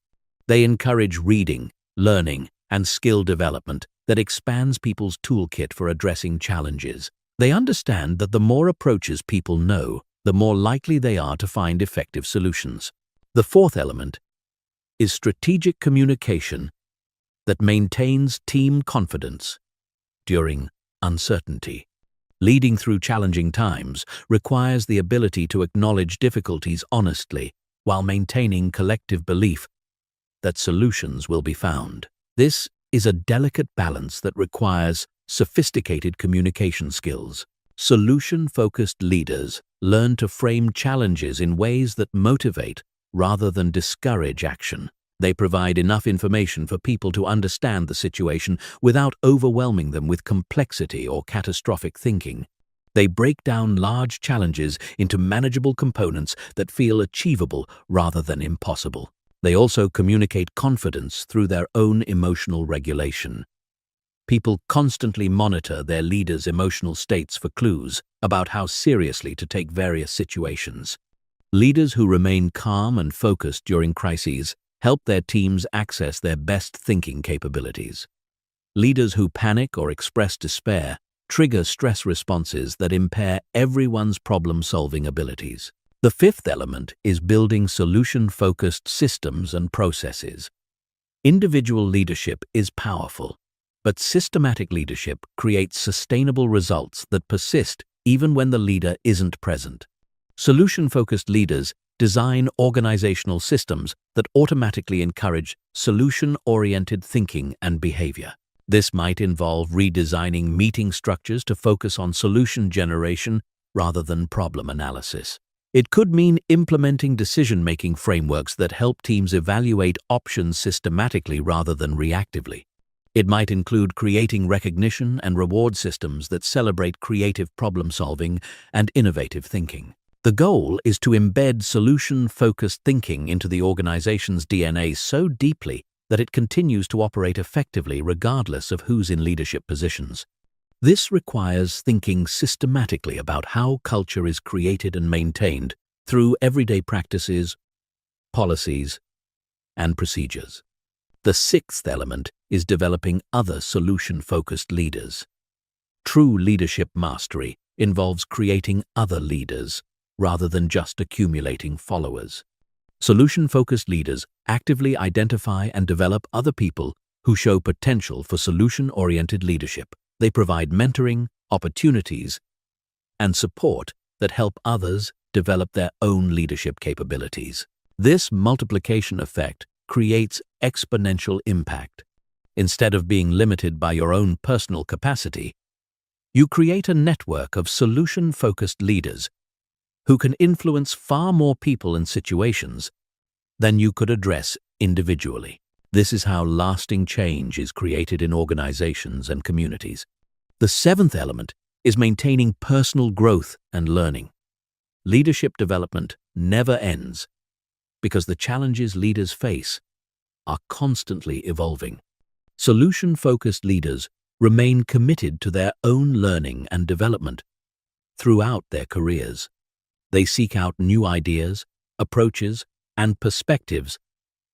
They encourage reading, learning, and skill development that expands people's toolkit for addressing challenges. They understand that the more approaches people know, the more likely they are to find effective solutions. The fourth element is strategic communication that maintains team confidence during uncertainty. Leading through challenging times requires the ability to acknowledge difficulties honestly while maintaining collective belief that solutions will be found. This is a delicate balance that requires sophisticated communication skills. Solution-focused leaders learn to frame challenges in ways that motivate rather than discourage action. They provide enough information for people to understand the situation without overwhelming them with complexity or catastrophic thinking. They break down large challenges into manageable components that feel achievable rather than impossible. They also communicate confidence through their own emotional regulation. People constantly monitor their leaders' emotional states for clues about how seriously to take various situations. Leaders who remain calm and focused during crises help their teams access their best thinking capabilities. Leaders who panic or express despair trigger stress responses that impair everyone's problem-solving abilities. The fifth element is building solution-focused systems and processes. Individual leadership is powerful, but systematic leadership creates sustainable results that persist even when the leader isn't present. Solution-focused leaders design organizational systems that automatically encourage solution-oriented thinking and behavior. This might involve redesigning meeting structures to focus on solution generation rather than problem analysis. It could mean implementing decision-making frameworks that help teams evaluate options systematically rather than reactively. It might include creating recognition and reward systems that celebrate creative problem-solving and innovative thinking. The goal is to embed solution-focused thinking into the organization's DNA so deeply that it continues to operate effectively regardless of who's in leadership positions. This requires thinking systematically about how culture is created and maintained through everyday practices, policies, and procedures. The sixth element is developing other solution-focused leaders. True leadership mastery involves creating other leaders rather than just accumulating followers. Solution-focused leaders actively identify and develop other people who show potential for solution-oriented leadership. They provide mentoring, opportunities, and support that help others develop their own leadership capabilities. This multiplication effect creates exponential impact. Instead of being limited by your own personal capacity, you create a network of solution-focused leaders who can influence far more people and situations than you could address individually. This is how lasting change is created in organizations and communities. The seventh element is maintaining personal growth and learning. Leadership development never ends because the challenges leaders face are constantly evolving. Solution-focused leaders remain committed to their own learning and development throughout their careers. They seek out new ideas, approaches, and perspectives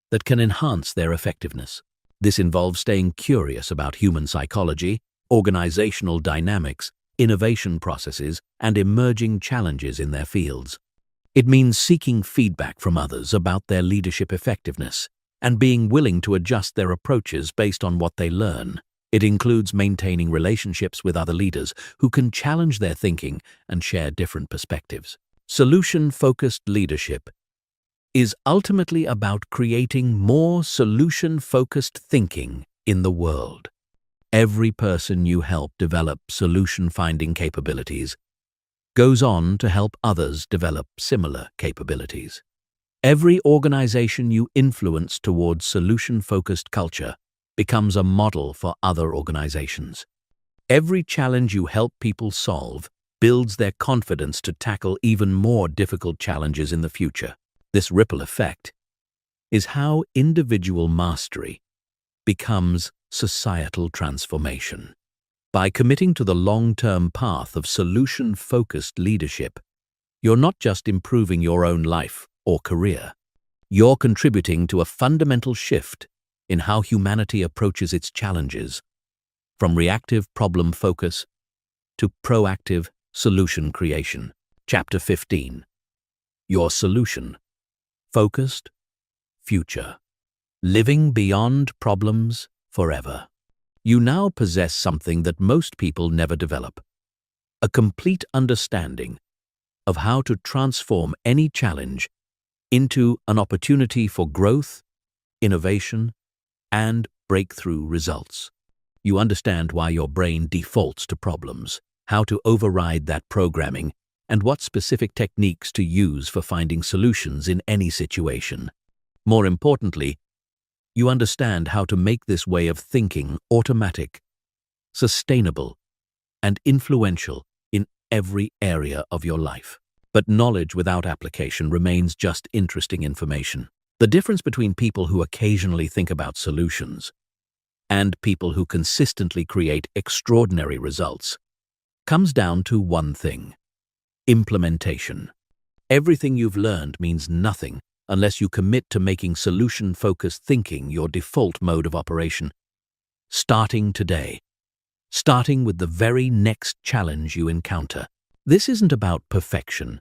that can enhance their effectiveness. This involves staying curious about human psychology, organizational dynamics, innovation processes, and emerging challenges in their fields. It means seeking feedback from others about their leadership effectiveness and being willing to adjust their approaches based on what they learn. It includes maintaining relationships with other leaders who can challenge their thinking and share different perspectives. Solution-focused leadership is ultimately about creating more solution-focused thinking in the world. Every person you help develop solution-finding capabilities goes on to help others develop similar capabilities. Every organization you influence towards solution-focused culture becomes a model for other organizations. Every challenge you help people solve builds their confidence to tackle even more difficult challenges in the future. This ripple effect is how individual mastery becomes societal transformation. By committing to the long-term path of solution-focused leadership, you're not just improving your own life or career. You're contributing to a fundamental shift in how humanity approaches its challenges, from reactive problem focus to proactive solution creation. Chapter 15. Your solution. Focused future. Living beyond problems forever. You now possess something that most people never develop: a complete understanding of how to transform any challenge into an opportunity for growth, innovation, and breakthrough results. You understand why your brain defaults to problems, how to override that programming, and what specific techniques to use for finding solutions in any situation. More importantly, you understand how to make this way of thinking automatic, sustainable, and influential in every area of your life. But knowledge without application remains just interesting information. The difference between people who occasionally think about solutions and people who consistently create extraordinary results comes down to one thing: implementation. Everything you've learned means nothing unless you commit to making solution-focused thinking your default mode of operation. Starting today. Starting with the very next challenge you encounter. This isn't about perfection.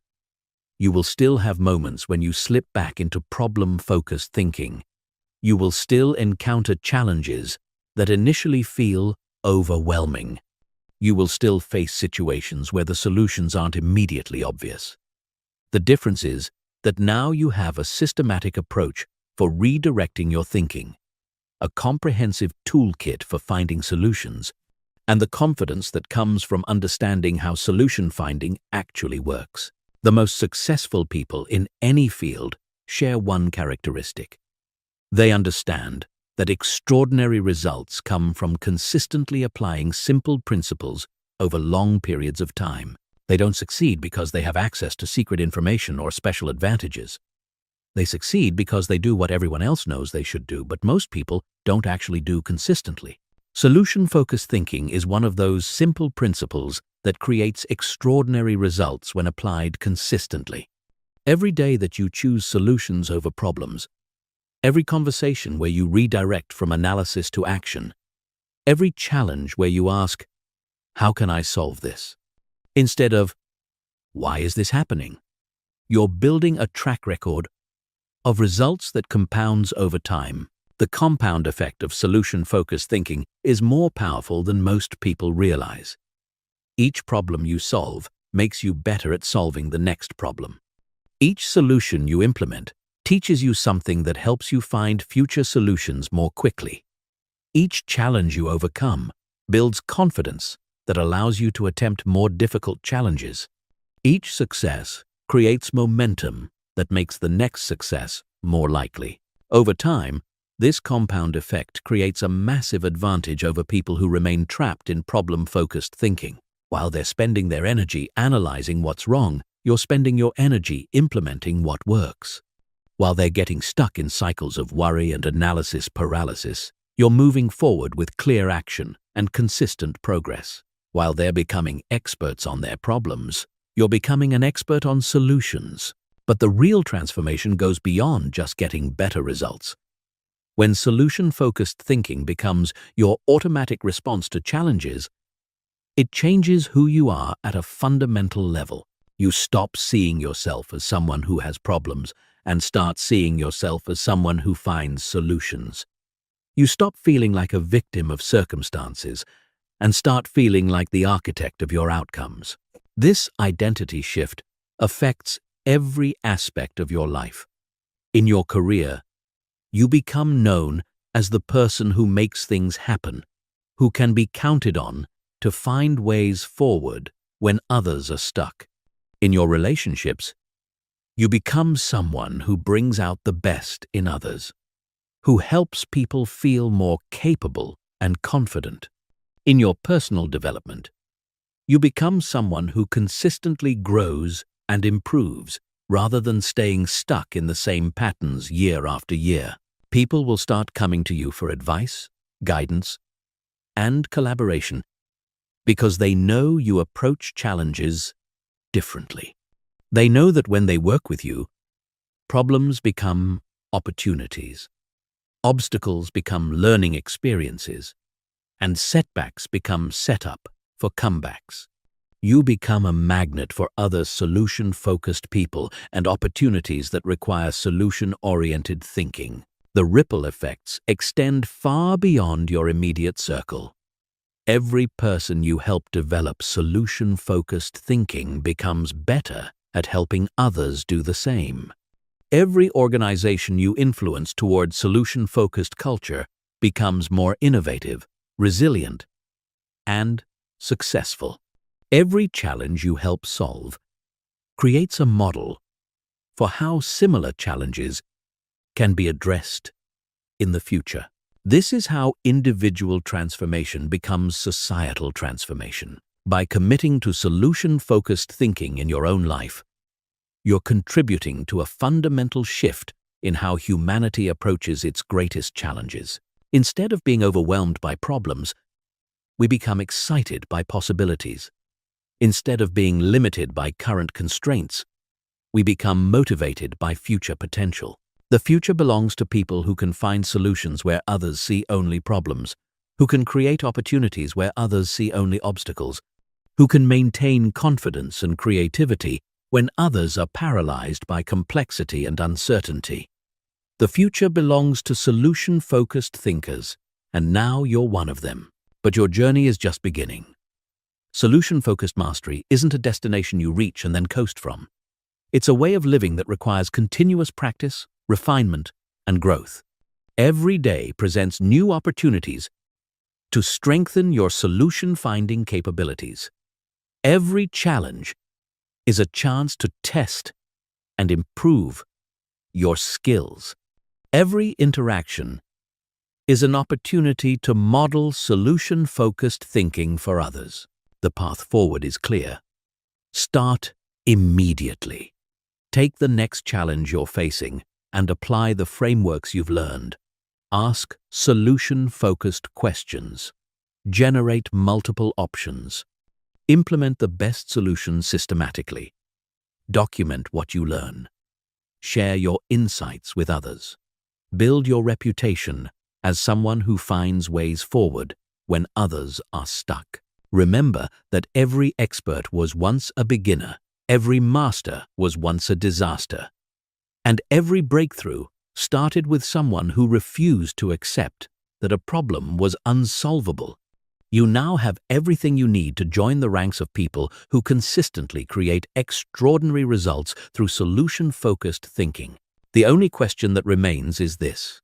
You will still have moments when you slip back into problem-focused thinking. You will still encounter challenges that initially feel overwhelming. You will still face situations where the solutions aren't immediately obvious. The difference is that now you have a systematic approach for redirecting your thinking, a comprehensive toolkit for finding solutions, and the confidence that comes from understanding how solution finding actually works. The most successful people in any field share one characteristic. They understand that extraordinary results come from consistently applying simple principles over long periods of time. They don't succeed because they have access to secret information or special advantages. They succeed because they do what everyone else knows they should do, but most people don't actually do consistently. Solution-focused thinking is one of those simple principles that creates extraordinary results when applied consistently. Every day that you choose solutions over problems, every conversation where you redirect from analysis to action, every challenge where you ask, "How can I solve this?" instead of, "Why is this happening?" you're building a track record of results that compounds over time. The compound effect of solution-focused thinking is more powerful than most people realize. Each problem you solve makes you better at solving the next problem. Each solution you implement teaches you something that helps you find future solutions more quickly. Each challenge you overcome builds confidence that allows you to attempt more difficult challenges. Each success creates momentum that makes the next success more likely. Over time, this compound effect creates a massive advantage over people who remain trapped in problem-focused thinking. While they're spending their energy analyzing what's wrong, you're spending your energy implementing what works. While they're getting stuck in cycles of worry and analysis paralysis, you're moving forward with clear action and consistent progress. While they're becoming experts on their problems, you're becoming an expert on solutions. But the real transformation goes beyond just getting better results. When solution-focused thinking becomes your automatic response to challenges, it changes who you are at a fundamental level. You stop seeing yourself as someone who has problems and start seeing yourself as someone who finds solutions. You stop feeling like a victim of circumstances and start feeling like the architect of your outcomes. This identity shift affects every aspect of your life. In your career, you become known as the person who makes things happen, who can be counted on to find ways forward when others are stuck. In your relationships, you become someone who brings out the best in others, who helps people feel more capable and confident. In your personal development, you become someone who consistently grows and improves rather than staying stuck in the same patterns year after year. People will start coming to you for advice, guidance, and collaboration because they know you approach challenges differently. They know that when they work with you, problems become opportunities, obstacles become learning experiences, and setbacks become setup for comebacks. You become a magnet for other solution-focused people and opportunities that require solution-oriented thinking. The ripple effects extend far beyond your immediate circle. Every person you help develop solution-focused thinking becomes better at helping others do the same. Every organization you influence towards solution-focused culture becomes more innovative, resilient, and successful. Every challenge you help solve creates a model for how similar challenges can be addressed in the future. This is how individual transformation becomes societal transformation. By committing to solution-focused thinking in your own life, you're contributing to a fundamental shift in how humanity approaches its greatest challenges. Instead of being overwhelmed by problems, we become excited by possibilities. Instead of being limited by current constraints, we become motivated by future potential. The future belongs to people who can find solutions where others see only problems, who can create opportunities where others see only obstacles, who can maintain confidence and creativity when others are paralyzed by complexity and uncertainty. The future belongs to solution-focused thinkers, and now you're one of them. But your journey is just beginning. Solution-focused mastery isn't a destination you reach and then coast from. It's a way of living that requires continuous practice, refinement, and growth. Every day presents new opportunities to strengthen your solution-finding capabilities. Every challenge is a chance to test and improve your skills. Every interaction is an opportunity to model solution-focused thinking for others. The path forward is clear. Start immediately. Take the next challenge you're facing and apply the frameworks you've learned. Ask solution-focused questions. Generate multiple options. Implement the best solution systematically. Document what you learn. Share your insights with others. Build your reputation as someone who finds ways forward when others are stuck. Remember that every expert was once a beginner, every master was once a disaster, and every breakthrough started with someone who refused to accept that a problem was unsolvable. You now have everything you need to join the ranks of people who consistently create extraordinary results through solution-focused thinking. The only question that remains is this: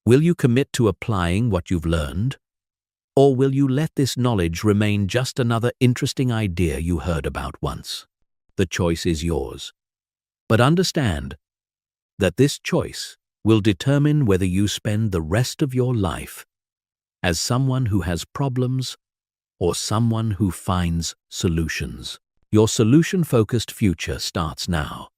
will you commit to applying what you've learned? Or will you let this knowledge remain just another interesting idea you heard about once? The choice is yours. But understand that this choice will determine whether you spend the rest of your life as someone who has problems or someone who finds solutions. Your solution-focused future starts now.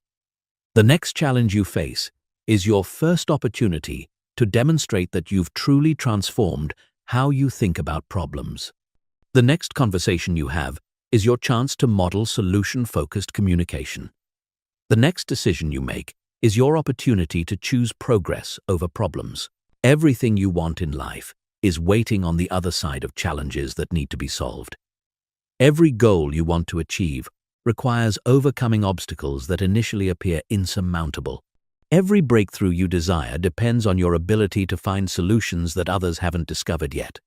The next challenge you face is your first opportunity to demonstrate that you've truly transformed how you think about problems. The next conversation you have is your chance to model solution-focused communication. The next decision you make is your opportunity to choose progress over problems. Everything you want in life is waiting on the other side of challenges that need to be solved. Every goal you want to achieve requires overcoming obstacles that initially appear insurmountable. Every breakthrough you desire depends on your ability to find solutions that others haven't discovered yet.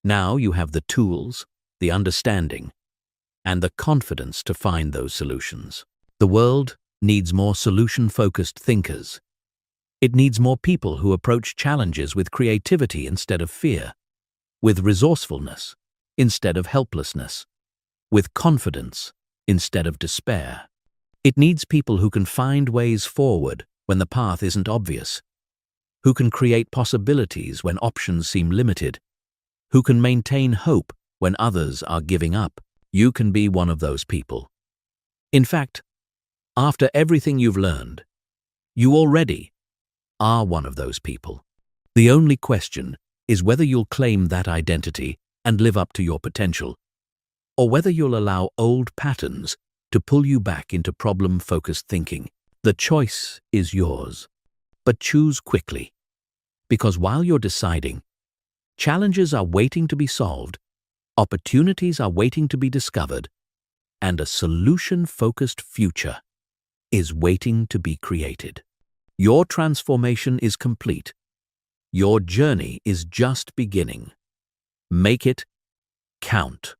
Now you have the tools, the understanding, and the confidence to find those solutions. The world needs more solution-focused thinkers. It needs more people who approach challenges with creativity instead of fear, with resourcefulness instead of helplessness, with confidence instead of despair. It needs people who can find ways forward when the path isn't obvious, who can create possibilities when options seem limited, who can maintain hope when others are giving up. You can be one of those people. In fact, after everything you've learned, you already are one of those people. The only question is whether you'll claim that identity and live up to your potential, or whether you'll allow old patterns to pull you back into problem-focused thinking. The choice is yours, but choose quickly, because while you're deciding, challenges are waiting to be solved, opportunities are waiting to be discovered, and a solution-focused future is waiting to be created. Your transformation is complete. Your journey is just beginning. Make it count.